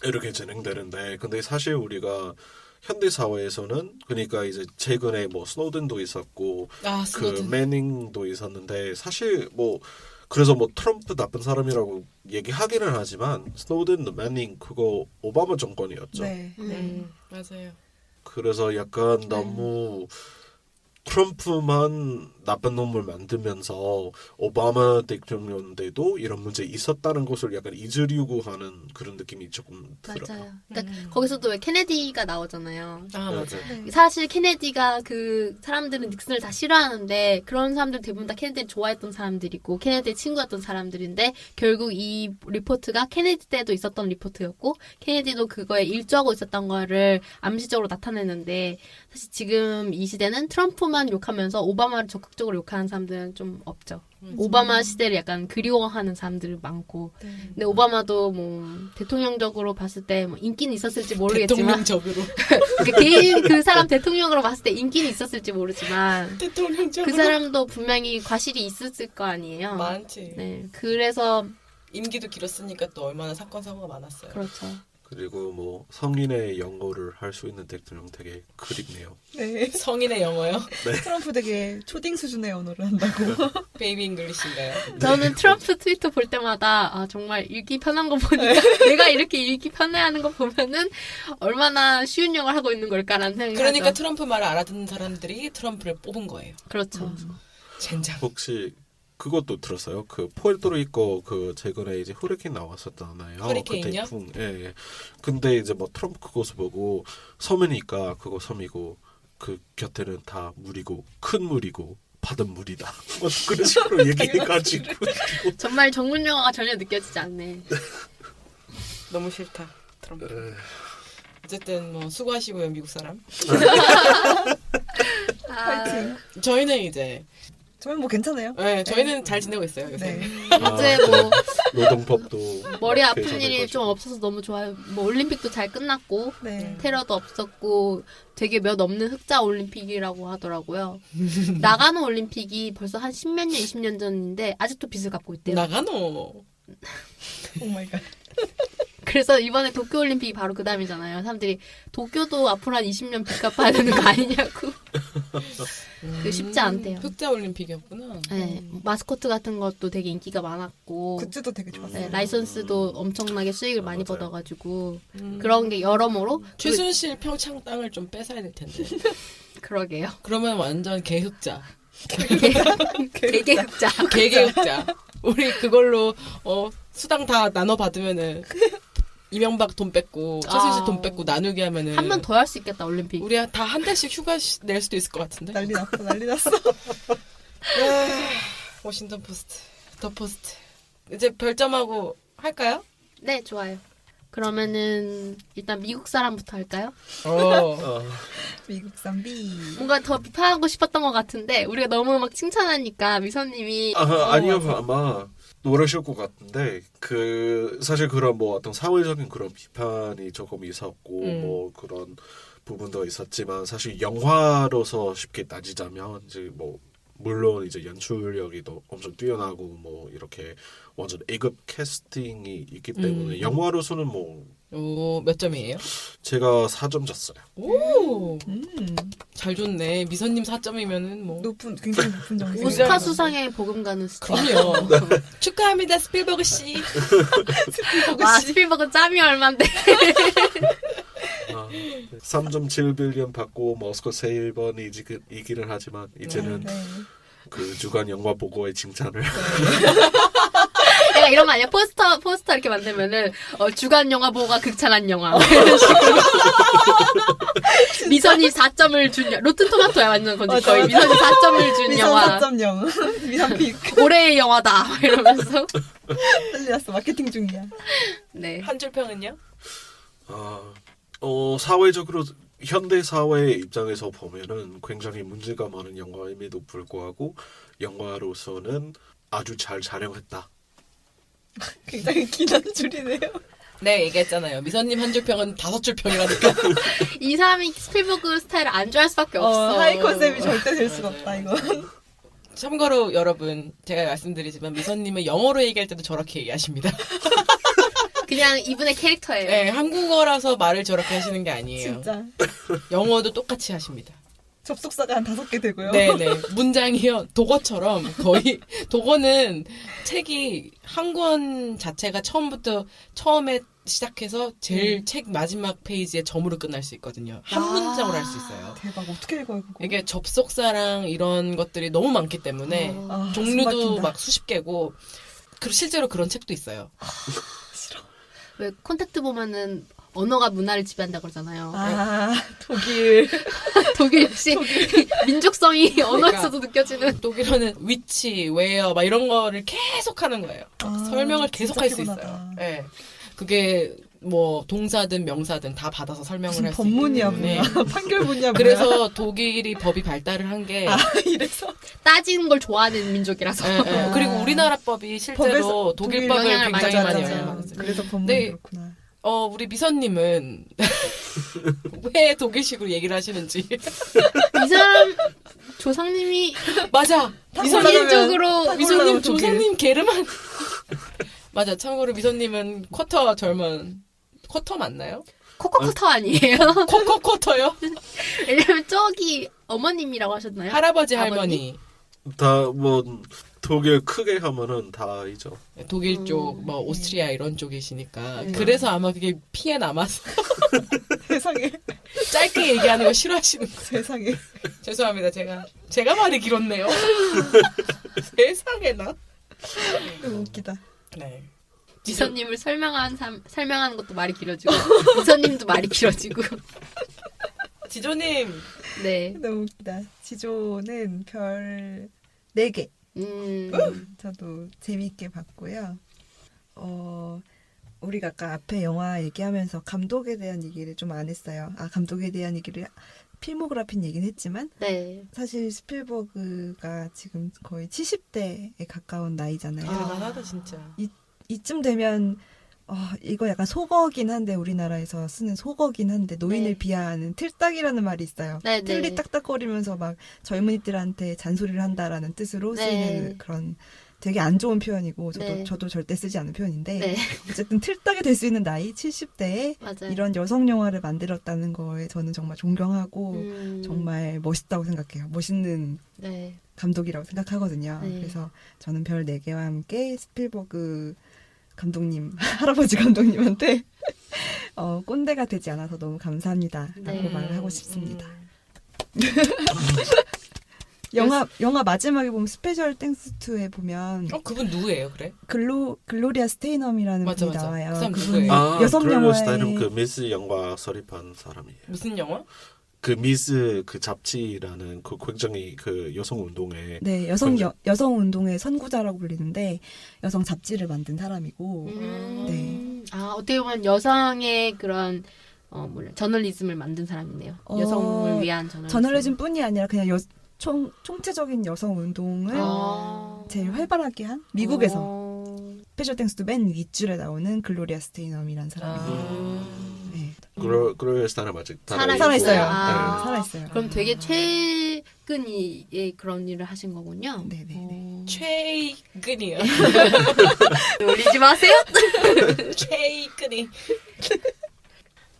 이렇게 진행되는데 근데 사실 우리가 현대 사회에서는 그러니까 이제 최근에 뭐 스노든도 있었고 아, 그 스노든. 매닝도 있었는데 사실 뭐 그래서 뭐 트럼프 나쁜 사람이라고 얘기하기는 하지만 스노든, 매닝 그거 오바마 정권이었죠. 네. 맞아요. 그래서 약간 너무 트럼프만 나쁜 놈을 만들면서 오바마 대통령 때도 이런 문제 있었다는 것을 약간 잊으려고 하는 그런 느낌이 조금 들어요. 맞아요. 그러니까 거기서도 왜 케네디가 나오잖아요. 아, 맞아요. 네. 사실 케네디가 그 사람들은 닉슨을 다 싫어하는데 그런 사람들 대부분 다 케네디를 좋아했던 사람들이고 케네디의 친구였던 사람들인데 결국 이 리포트가 케네디 때도 있었던 리포트였고 케네디도 그거에 일조하고 있었던 거를 암시적으로 나타내는데 사실 지금 이 시대는 트럼프만 욕하면서 오바마를 적극적으로 욕하는 사람들은 좀 없죠. 오바마 시대를 약간 그리워하는 사람들이 많고 근데 오바마도 뭐 대통령적으로 봤을 때 뭐 인기는 있었을지 모르겠지만 대통령적으로. 그 개인 그 사람 대통령으로 봤을 때 인기는 있었을지 모르지만 대통령적으로. 그 사람도 분명히 과실이 있었을 거 아니에요. 많지. 네, 그래서 임기도 길었으니까 또 얼마나 사건 사고가 많았어요. 그렇죠. 그리고 뭐 성인의 영어를 할 수 있는 대통령 되게 그립네요. 네. 성인의 영어요? 트럼프 되게 초딩 수준의 언어를 한다고. 베이비 잉글리시인가요? 저는 트럼프 트위터 볼 때마다 아 정말 읽기 편한 거 보니까 내가 이렇게 읽기 편해하는 거 보면은 얼마나 쉬운 영어를 하고 있는 걸까라는 생각이 그러니까 하죠. 트럼프 말을 알아듣는 사람들이 트럼프를 뽑은 거예요. 그렇죠. 젠장. 혹시 그것도 들었어요? 그 포르토리코 그 최근에 이제 후리케인 나왔었잖아요. 허리케인이요? 그 태풍. 예. 근데 이제 뭐 트럼프 그것을 보고 섬이니까 그거 섬이고 그 곁에는 다 물이고 큰 물이고 바다 물이다. 뭐 그런 식으로 얘기해가지고 정말 전문 영어가 전혀 느껴지지 않네. 너무 싫다. 트럼프. 어쨌든 뭐 수고하시고요, 미국 사람. 아, 저희는 이제 저는 뭐 괜찮아요. 네, 저희는 잘 지내고 있어요, 요새. 네. 이제 뭐 노동법도 머리 아픈 개선해가지고. 일이 좀 없어서 너무 좋아요. 뭐 올림픽도 잘 끝났고 네. 테러도 없었고 되게 몇 없는 흑자 올림픽이라고 하더라고요. 나가노 올림픽이 벌써 한 10몇 년, 20년 전인데 아직도 빚을 갚고 있대요. 나가노. 오 마이 갓. 그래서 이번에 도쿄올림픽이 바로 그 다음이잖아요. 사람들이 도쿄도 앞으로 한 20년 빚 갚아야 되는 거 아니냐고. 그 쉽지 않대요. 흑자 올림픽이었구나. 네, 마스코트 같은 것도 되게 인기가 많았고 굿즈도 되게 좋았어요. 네, 라이선스도 엄청나게 수익을 많이 맞아요. 받아가지고 그런 게 여러모로 최순실 평창 땅을 좀 뺏어야 될 텐데. 그러게요. 그러면 완전 개흑자. 개개흑자. 개개흑자. 우리 그걸로 수당 다 나눠 받으면은 이명박 돈 뺏고 최순실 돈 뺏고 나누기 하면은 한 번 더 할 수 있겠다 올림픽. 우리 다 한 달씩 휴가 낼 수도 있을 것 같은데. 난리 났어, 난리 났어. 워싱턴 포스트, 더 포스트. 이제 별점하고 할까요? 네, 좋아요. 그러면은 일단 미국 사람부터 할까요? 미국산 B. 뭔가 더 비판하고 싶었던 것 같은데 우리가 너무 막 칭찬하니까 미선님이 아니요, 아마 모르실 것 같은데 그 사실 그런 뭐 어떤 사회적인 그런 비판이 조금 있었고 뭐 그런 부분도 있었지만 사실 영화로서 쉽게 따지자면 이제 뭐 물론 이제 연출력이 또 엄청 뛰어나고 뭐 이렇게 완전 A급 캐스팅이 있기 때문에 영화로서는 뭐 오, 몇 점이에요? 제가 4점 줬어요. 오, 잘 줬네. 미선님 4점이면은 뭐. 굉장히 높은 점수. 오스카 수상에 보금가는 스타일. 그럼요. 축하합니다, 스필버그 씨. 와 스필버그 짬이 얼만데. 3.7빌리언 받고 모스코 세 1번이 이기는 하지만 이제는 네. 그 주간 영화 보고의 칭찬을 내가 이런 거 아니야? 포스터 이렇게 만들면은 주간 영화 보고가 극찬한 영화. 이런 식으로. 미선이 4점을 준 로튼 토마토야 완전 거지. 맞아, 거의 맞아. 미선이 4점을 준 미선 영화. 4.0. 미선 픽. 올해의 영화다. 이러면서. 난리 났어. 마케팅 중이야. 네. 한 줄 평은요? 사회적으로 현대 사회의 입장에서 보면은 굉장히 문제가 많은 영화임에도 불구하고 영화로서는 아주 잘 촬영했다. 굉장히 긴 한 줄이네요. 네, 얘기했잖아요. 미선님 한 줄 평은 5줄 평이라니까. 이 사람이 스필버그 스타일을 안 좋아할 수밖에 없어. 하이 컨셉이 절대 될 수가 없다, 이거. 참고로 여러분, 제가 말씀드리지만 미선님은 영어로 얘기할 때도 저렇게 얘기하십니다. 그냥 이분의 캐릭터예요. 네, 한국어라서 말을 저렇게 하시는 게 아니에요. 진짜. 영어도 똑같이 하십니다. 접속사가 한 5개 되고요. 네네. 문장이요. 독어처럼 거의, 독어는 책이 한 권 자체가 처음에 시작해서 제일 책 마지막 페이지에 점으로 끝날 수 있거든요. 한 문장으로 할 수 있어요. 대박. 어떻게 읽어요, 그거? 이게 접속사랑 이런 것들이 너무 많기 때문에 아, 종류도 숨막힌다. 막 수십 개고 실제로 그런 책도 있어요. 싫어. 왜 콘택트 보면은 언어가 문화를 지배한다 그러잖아요. 아, 독일. 독일 역시 민족성이 언어에서도 느껴지는. 독일어는 위치, 웨어 막 이런 거를 계속 하는 거예요. 아, 설명을 계속 진짜 할 수 피곤하다. 있어요. 네. 그게 뭐 동사든 명사든 다 받아서 설명을 무슨 할 수 있기 법문이야, 때문에. 뭐야. 판결문이야, 뭐야. 그래서 독일이 법이 발달을 한 게 이래서. 따지는 걸 좋아하는 민족이라서. 그리고 우리나라 법이 실제로 독일 법을 영향을 굉장히 많이 많이 받았죠. 영향을 받았어요. 그래서 법문이 네. 그렇구나. 우리 미선님은 왜 독일식으로 얘기를 하시는지. 이 사람 조상님이 맞아. 미선민족으로 미선님, 독일. 조상님 게르만. 맞아. 참고로 미선님은 쿼터 젊은 쿼터 맞나요? 코코코터 아니에요? 쿼터요? 왜냐면 저기 어머님이라고 하셨나요? 할아버지 아버님? 할머니. 다 뭐 독일 크게 하면은 다 알죠. 독일 쪽, 뭐 오스트리아 이런 쪽이시니까. 네. 그래서 아마 그게 피해 남아서 세상에. 짧게 얘기하는 거 싫어하시는 거예요. 세상에. 죄송합니다. 제가 말이 길었네요. 세상에나. 너무 웃기다. 네. 미선님을 설명하는 것도 말이 길어지고 미선님도 말이 길어지고. 지조님. 네. 너무 웃기다. 지조는 별 4개. 저도 재미있게 봤고요. 우리가 아까 앞에 영화 얘기하면서 감독에 대한 얘기를 좀 안 했어요. 감독에 대한 얘기를 필모그래피는 얘기는 했지만 네. 사실 스필버그가 지금 거의 70대에 가까운 나이잖아요. 대단하다 진짜. 이쯤 되면 이거 약간 속어긴 한데 우리나라에서 쓰는 속어긴 한데 노인을 네. 비하하는 틀딱이라는 말이 있어요. 네, 틀리 네. 딱딱거리면서 막 젊은이들한테 잔소리를 한다라는 뜻으로 네. 쓰이는 그런 되게 안 좋은 표현이고 네. 저도 절대 쓰지 않는 표현인데 네, 어쨌든 틀딱이 될 수 있는 나이 70대에 맞아요. 이런 여성 영화를 만들었다는 거에 저는 정말 존경하고 정말 멋있다고 생각해요. 멋있는 네. 감독이라고 생각하거든요. 네. 그래서 저는 별 4개와 함께 스필버그 감독님, 할아버지 감독님한테 꼰대가 되지 않아서 너무 감사합니다. 라고 네. 말을 하고 싶습니다. 영화 마지막에 보면 스페셜 땡스 2에 보면 그분 누구예요, 그래? 글로리아 스테이넘이라는 맞아, 분이 맞아. 나와요. 그 사람 그분이 누구예요? 여성 글로리아 스타일은 영화에 그 미스 영화 설립한 사람이에요. 무슨 영화? 그 미스 그 잡지라는 그 굉장히 그 여성 운동에 네, 여성 운동의 선구자라고 불리는데 여성 잡지를 만든 사람이고 네. 어떻게 보면 여성의 그런 저널리즘을 만든 사람이네요. 여성을 위한 저널리즘뿐이 아니라 그냥 총체적인 여성 운동을 제일 활발하게 한 미국에서 스페셜 땡스도 맨 윗줄에 나오는 글로리아 스테이넘이라는 사람이에요. 네. 글로리아 스타일은 아직 살아있어요. 아. 살아있어요. 그럼 되게 최근에 그런 일을 하신 거군요. 네네네. 최근이요. 놀리지 마세요. 최근이.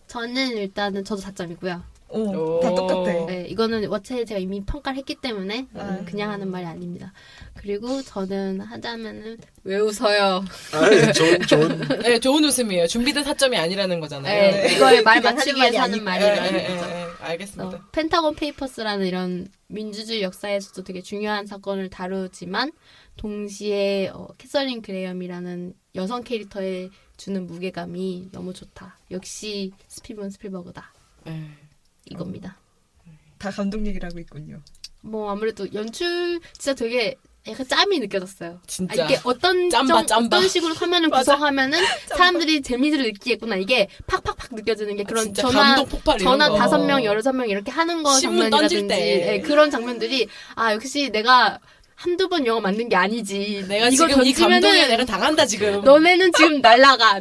저는 일단은 저도 4점이고요. 다 똑같아. 네, 이거는 워치에 제가 이미 평가를 했기 때문에 그냥 하는 말이 아닙니다. 그리고 저는 하자면은 왜 웃어요? 좋은 네, 좋은 웃음이에요. 준비된 4점이 아니라는 거잖아요. 네, 이거에 말 그냥 맞추기 하는 위해서 말이 하는 아니고. 말이라는 거죠. 알겠습니다. 펜타곤 페이퍼스라는 이런 민주주의 역사에서도 되게 중요한 사건을 다루지만 동시에 캐서린 그레이엄이라는 여성 캐릭터에 주는 무게감이 너무 좋다. 역시 스피븐 스필버그다. 네. 이겁니다. 다 감독 얘기를 하고 있군요. 뭐 아무래도 연출 진짜 되게 약간 짬이 느껴졌어요. 진짜. 이게 어떤 짬바. 어떤 식으로 화면을 구성하면은 사람들이 재미를 느끼겠구나. 이게 팍팍팍 느껴지는 게 그런 진짜 전화 감동 폭발 이런 전화 거. 5명, 16명 이렇게 하는 거 신문 던질 장면이라든지 때. 예, 그런 장면들이 역시 내가 한두 번 영화 만든 게 아니지. 내가 이거 지금 이 감동에 던지면은 내가 당한다 지금. 너네는 지금 날라가.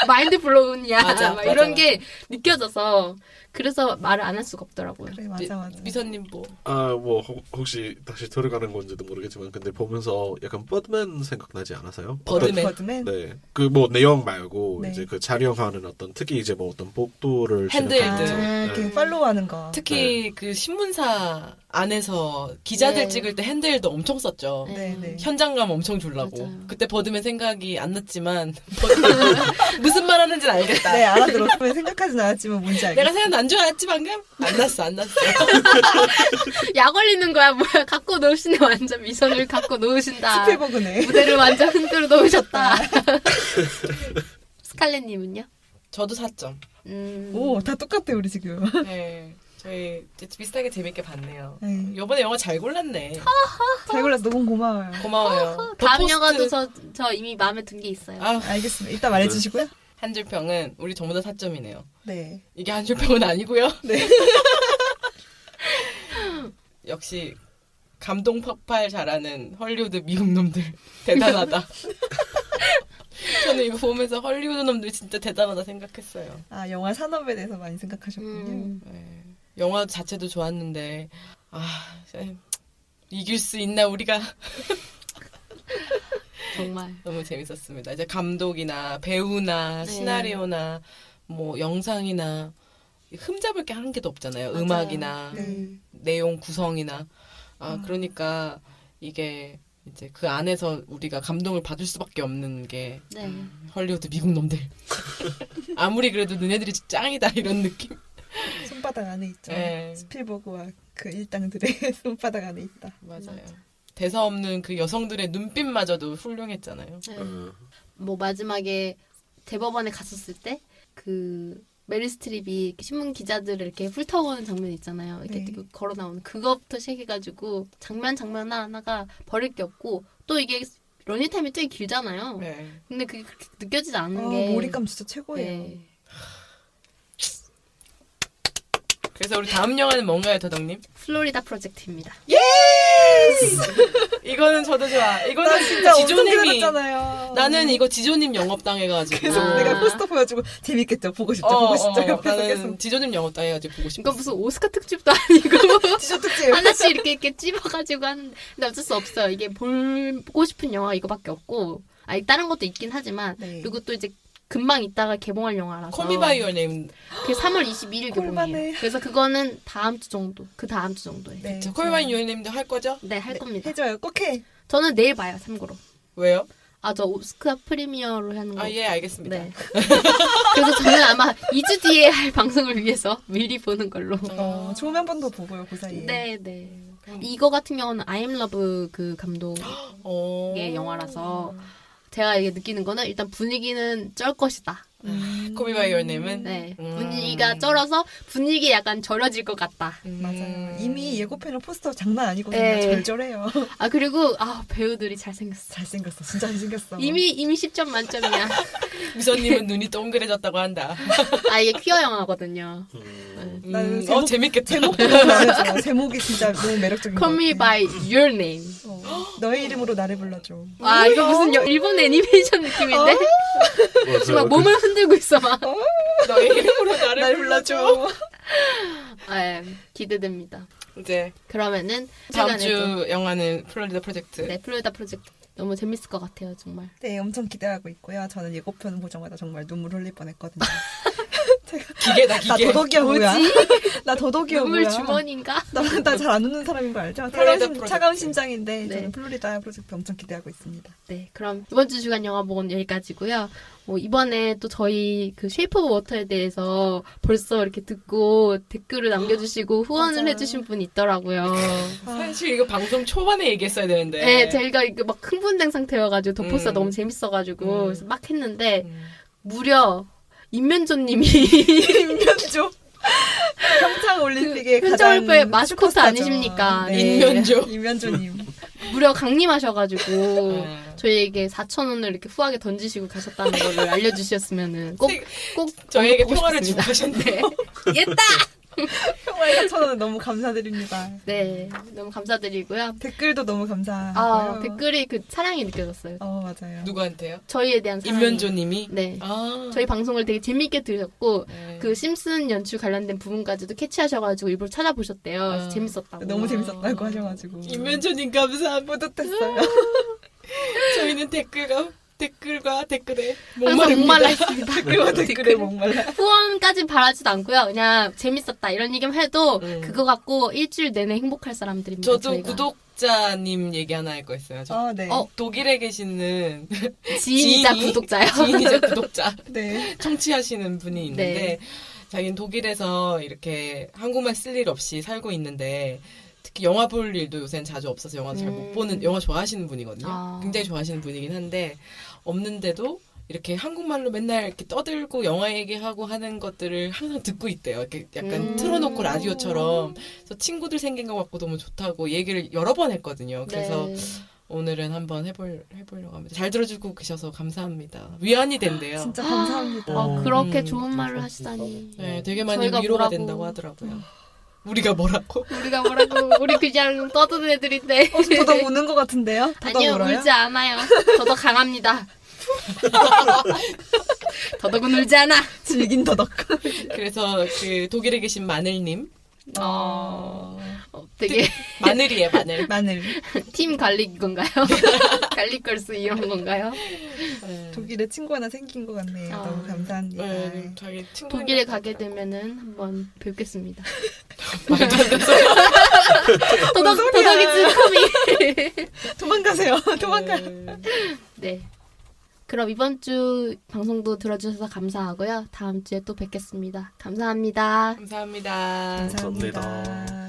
마인드 블로운이야. 맞아, 막 이런 맞아. 게 느껴져서 그래서 말을 안 할 수가 없더라고요. 그래 맞아. 미선님 뭐. 혹시 다시 들어가는 건지도 모르겠지만 근데 보면서 약간 버드맨 생각나지 않아서요? 버드맨. 버드맨. 네, 그 뭐 내용 말고 네. 이제 그 촬영하는 어떤 특히 이제 뭐 어떤 복도를 핸들들. 진행하면서, 그 팔로우하는 거. 특히 그 신문사 안에서 기자들 네. 찍을 때 핸들도 엄청 썼죠. 네네. 현장감 엄청 주려고. 맞아요. 그때 버드맨 생각이 안 났지만 무슨 말 하는지는 알겠다. 네 알아들었으면 생각하진 않았지만 뭔지 알겠어. 내가 생각 난 줄 알았지 방금? 안 났어. 약 올리는 거야 뭐야. 갖고 놓으시네. 완전 미선을 갖고 놓으신다. 스필버그네. 무대를 완전 흔들어 놓으셨다. 스칼렛님은요? 저도 4점. 오 다 똑같아 우리 지금. 네. 저희 비슷하게 재밌게 봤네요. 네. 이번에 영화 잘 골랐네. 잘 골라서 너무 고마워요. 고마워요. 다음 더 포스트- 영화도 저 이미 마음에 든 게 있어요. 알겠습니다. 이따 말해주시고요. 한 줄 평은 우리 전부 다 4점이네요. 네. 이게 한 줄 평은 아니고요. 네. 역시 감동 폭발 잘하는 헐리우드 미국 놈들 대단하다. 저는 이거 보면서 헐리우드 놈들 진짜 대단하다 생각했어요. 영화 산업에 대해서 많이 생각하셨군요. 네. 영화 자체도 좋았는데 이길 수 있나 우리가. 정말. 너무 재밌었습니다. 이제 감독이나 배우나 네. 시나리오나 뭐 영상이나 흠잡을 게 한 개도 없잖아요. 맞아요. 음악이나 네. 내용 구성이나 그러니까 이게 이제 그 안에서 우리가 감동을 받을 수밖에 없는 게 네. 헐리우드 미국 놈들. 아무리 그래도 너네들이 짱이다 이런 느낌. 손바닥 안에 있죠. 네. 스필버그와 그 일당들의 손바닥 안에 있다. 맞아요. 대사 없는 그 여성들의 눈빛마저도 훌륭했잖아요. 네. 어, 뭐 마지막에 대법원에 갔었을 때 그 메릴 스트립이 이렇게 신문 기자들을 이렇게 훑어보는 장면 있잖아요. 이렇게 네. 걸어 나오는 그거부터 시작해가지고 장면 하나가 버릴 게 없고 또 이게 러닝타임이 되게 길잖아요. 네. 근데 그게 그렇게 느껴지지 않는 게 몰입감 진짜 최고예요. 네. 그래서 우리 다음 영화는 뭔가요, 더덕님? 플로리다 프로젝트입니다. 예! 이거는 저도 좋아. 나 이거는 진짜 엄청 지조님이 기다렸잖아요. 나는 이거 지조님 영업당해가지고. 계속 아. 내가 포스터 보여주고 재밌겠죠. 보고 싶죠. 보고 싶죠. 옆에서 나는 계속 지조님 영업당해가지고 보고 싶어. 이거 무슨 오스카 특집도 아니고 티셔츠 특집. 하나씩 이렇게 찝어가지고 하는데 근데 어쩔 수 없어요. 이게 보고 싶은 영화 이거밖에 없고 아니 다른 것도 있긴 하지만 네. 그리고 또 이제 금방 있다가 개봉할 영화라서 콜미 바이 유어 네임. 그게 3월 22일 콜바네. 개봉이에요. 그래서 그거는 다음 주 정도 그 다음 주 정도에 네. 콜미 바이 유어 네임도 할 거죠? 네 할 겁니다. 해줘요. 꼭 해. 저는 내일 봐요. 참고로 왜요? 아 저 오스카 프리미어로 하는 거. 아, 예, 알겠습니다. 네. 그래서 저는 아마 2주 뒤에 할 방송을 위해서 미리 보는 걸로. 좋으면 한 번 더 보고요. 그 사이에. 네, 네. 이거 같은 경우는 I am love 그 감독의 어. 영화라서 제가 이게 느끼는 거는 일단 분위기는 쩔 것이다. 콜미 바이 유어 네임은? 네. 분위기가 쩔어서 분위기 약간 절여질 것 같다. 맞아요. 이미 예고편은 포스터 장난 아니거든요. 네. 절절해요. 아 그리고 배우들이 잘생겼어. 잘생겼어. 진짜 잘생겼어. 이미 10점 만점이야. 미선님은 눈이 동그래졌다고 한다. 아 이게 퀴어 영화거든요. 나는 제목, 재밌겠다. 제목도 너무 마음에 들어. 제목이 진짜 너무 매력적인 것 Call me 같아. by your name. 너의 이름으로 나를 불러줘. 아 이거 무슨 일본 애니메이션 느낌인데? 지금 막 몸을 흔들고 있어 막. 너의 이름으로 나를 날 불러줘. 불러줘. 기대됩니다. 이제 그러면은 다음 시간에 주 영화는 플로리다 프로젝트. 네 플로리다 프로젝트 너무 재밌을 것 같아요 정말. 네, 엄청 기대하고 있고요. 저는 예고편 보자마자 정말 눈물 흘릴 뻔했거든요. 기계다, 나 기계. 더덕이야 뭐야? 나 더덕이야 눈물 뭐야? 주머니인가? 나 잘 안 웃는 사람인 거 알죠? 플로리다 프로젝트. 차가운 심장인데 네. 저는 플로리다 프로젝트 엄청 기대하고 있습니다. 네, 그럼 이번 주 주간 영화 보고는 여기까지고요. 이번에 또 저희 그 쉐이프 오브 워터에 대해서 벌써 이렇게 듣고 댓글을 남겨주시고 후원을 맞아요. 해주신 분이 있더라고요. 사실 이거 방송 초반에 얘기했어야 되는데. 네, 저희가 이거 막 흥분된 상태여가지고 덕포스가 음. 너무 재밌어가지고 그래서 막 했는데 음. 무려 임면조님이 임면조. 평창 올림픽의 그 가장 현장올림픽 마스코트 슈퍼스타죠. 아니십니까? 네. 임면조. 임면조님. 무려 강림하셔가지고 네. 저희에게 4,000원을 이렇게 후하게 던지시고 가셨다는 거를 알려주셨으면은 꼭 저희에게 보고 평화를 싶습니다. 주고 가셨네. 옛다! 평화의 4,000원 너무 감사드립니다. 네, 너무 감사드리고요. 댓글도 너무 감사하고요. 댓글이 그 사랑이 느껴졌어요. 맞아요. 누구한테요? 저희에 대한 사랑이. 임면조님이? 네. 아. 저희 방송을 되게 재밌게 들으셨고 네. 그 심슨 연출 관련된 부분까지도 캐치하셔가지고 일부러 찾아보셨대요. 그래서 아. 재밌었다고. 너무 재밌었다고 하셔가지고 임면조님 감사합니다. 뿌듯했어요. 저희는 댓글과 댓글에 항상 목말라 목마릅니다. 있습니다. 댓글과 댓글에 목말라. 후원까진 바라지도 않고요. 그냥 재밌었다 이런 얘기만 해도 그거 갖고 일주일 내내 행복할 사람들입니다. 저도 저희가. 구독자님 얘기 하나 할 거 있어요. 네. 독일에 계시는 지인이자 지인이? 구독자요. 지인이자 구독자 네. 청취하시는 분이 있는데 네. 자기는 독일에서 이렇게 한국말 쓸 일 없이 살고 있는데 특히 영화 볼 일도 요새는 자주 없어서 영화 잘 못 보는 영화 좋아하시는 분이거든요. 아. 굉장히 좋아하시는 분이긴 한데 없는데도 이렇게 한국말로 맨날 이렇게 떠들고 영화 얘기하고 하는 것들을 항상 듣고 있대요. 이렇게 약간 틀어놓고 라디오처럼. 그래서 친구들 생긴 것 같고 너무 좋다고 얘기를 여러 번 했거든요. 그래서 네. 오늘은 한번 해보려고 합니다. 잘 들어주고 계셔서 감사합니다. 위안이 된대요. 진짜 감사합니다. 그렇게 좋은 말을 하시다니. 네, 되게 많이 저희가 위로가 뭐라고. 된다고 하더라고요. 우리가 뭐라고? 우리가 뭐라고 우리 그냥 떠드는 애들인데. 더덕 우는 것 같은데요? 더덕 아니요 울어요? 울지 않아요. 더더 강합니다. 더덕은 울지 않아. 질긴 더덕. 그래서 그 독일에 계신 마늘님, 되게 마늘이에요, 마늘. 마늘. 팀 갈릭 건가요? 갈릭걸스 이런 건가요? 독일에 친구 하나 생긴 것 같네요. 너무 감사합니다. 네, 자기 친구 독일에 가게 되면은 한번 뵙겠습니다. 말도 안 돼서. 더덕이 즈코미. 도망가세요. 도망가. 네. 그럼 이번 주 방송도 들어주셔서 감사하고요. 다음 주에 또 뵙겠습니다. 감사합니다. 감사합니다. 감사합니다. 감사합니다.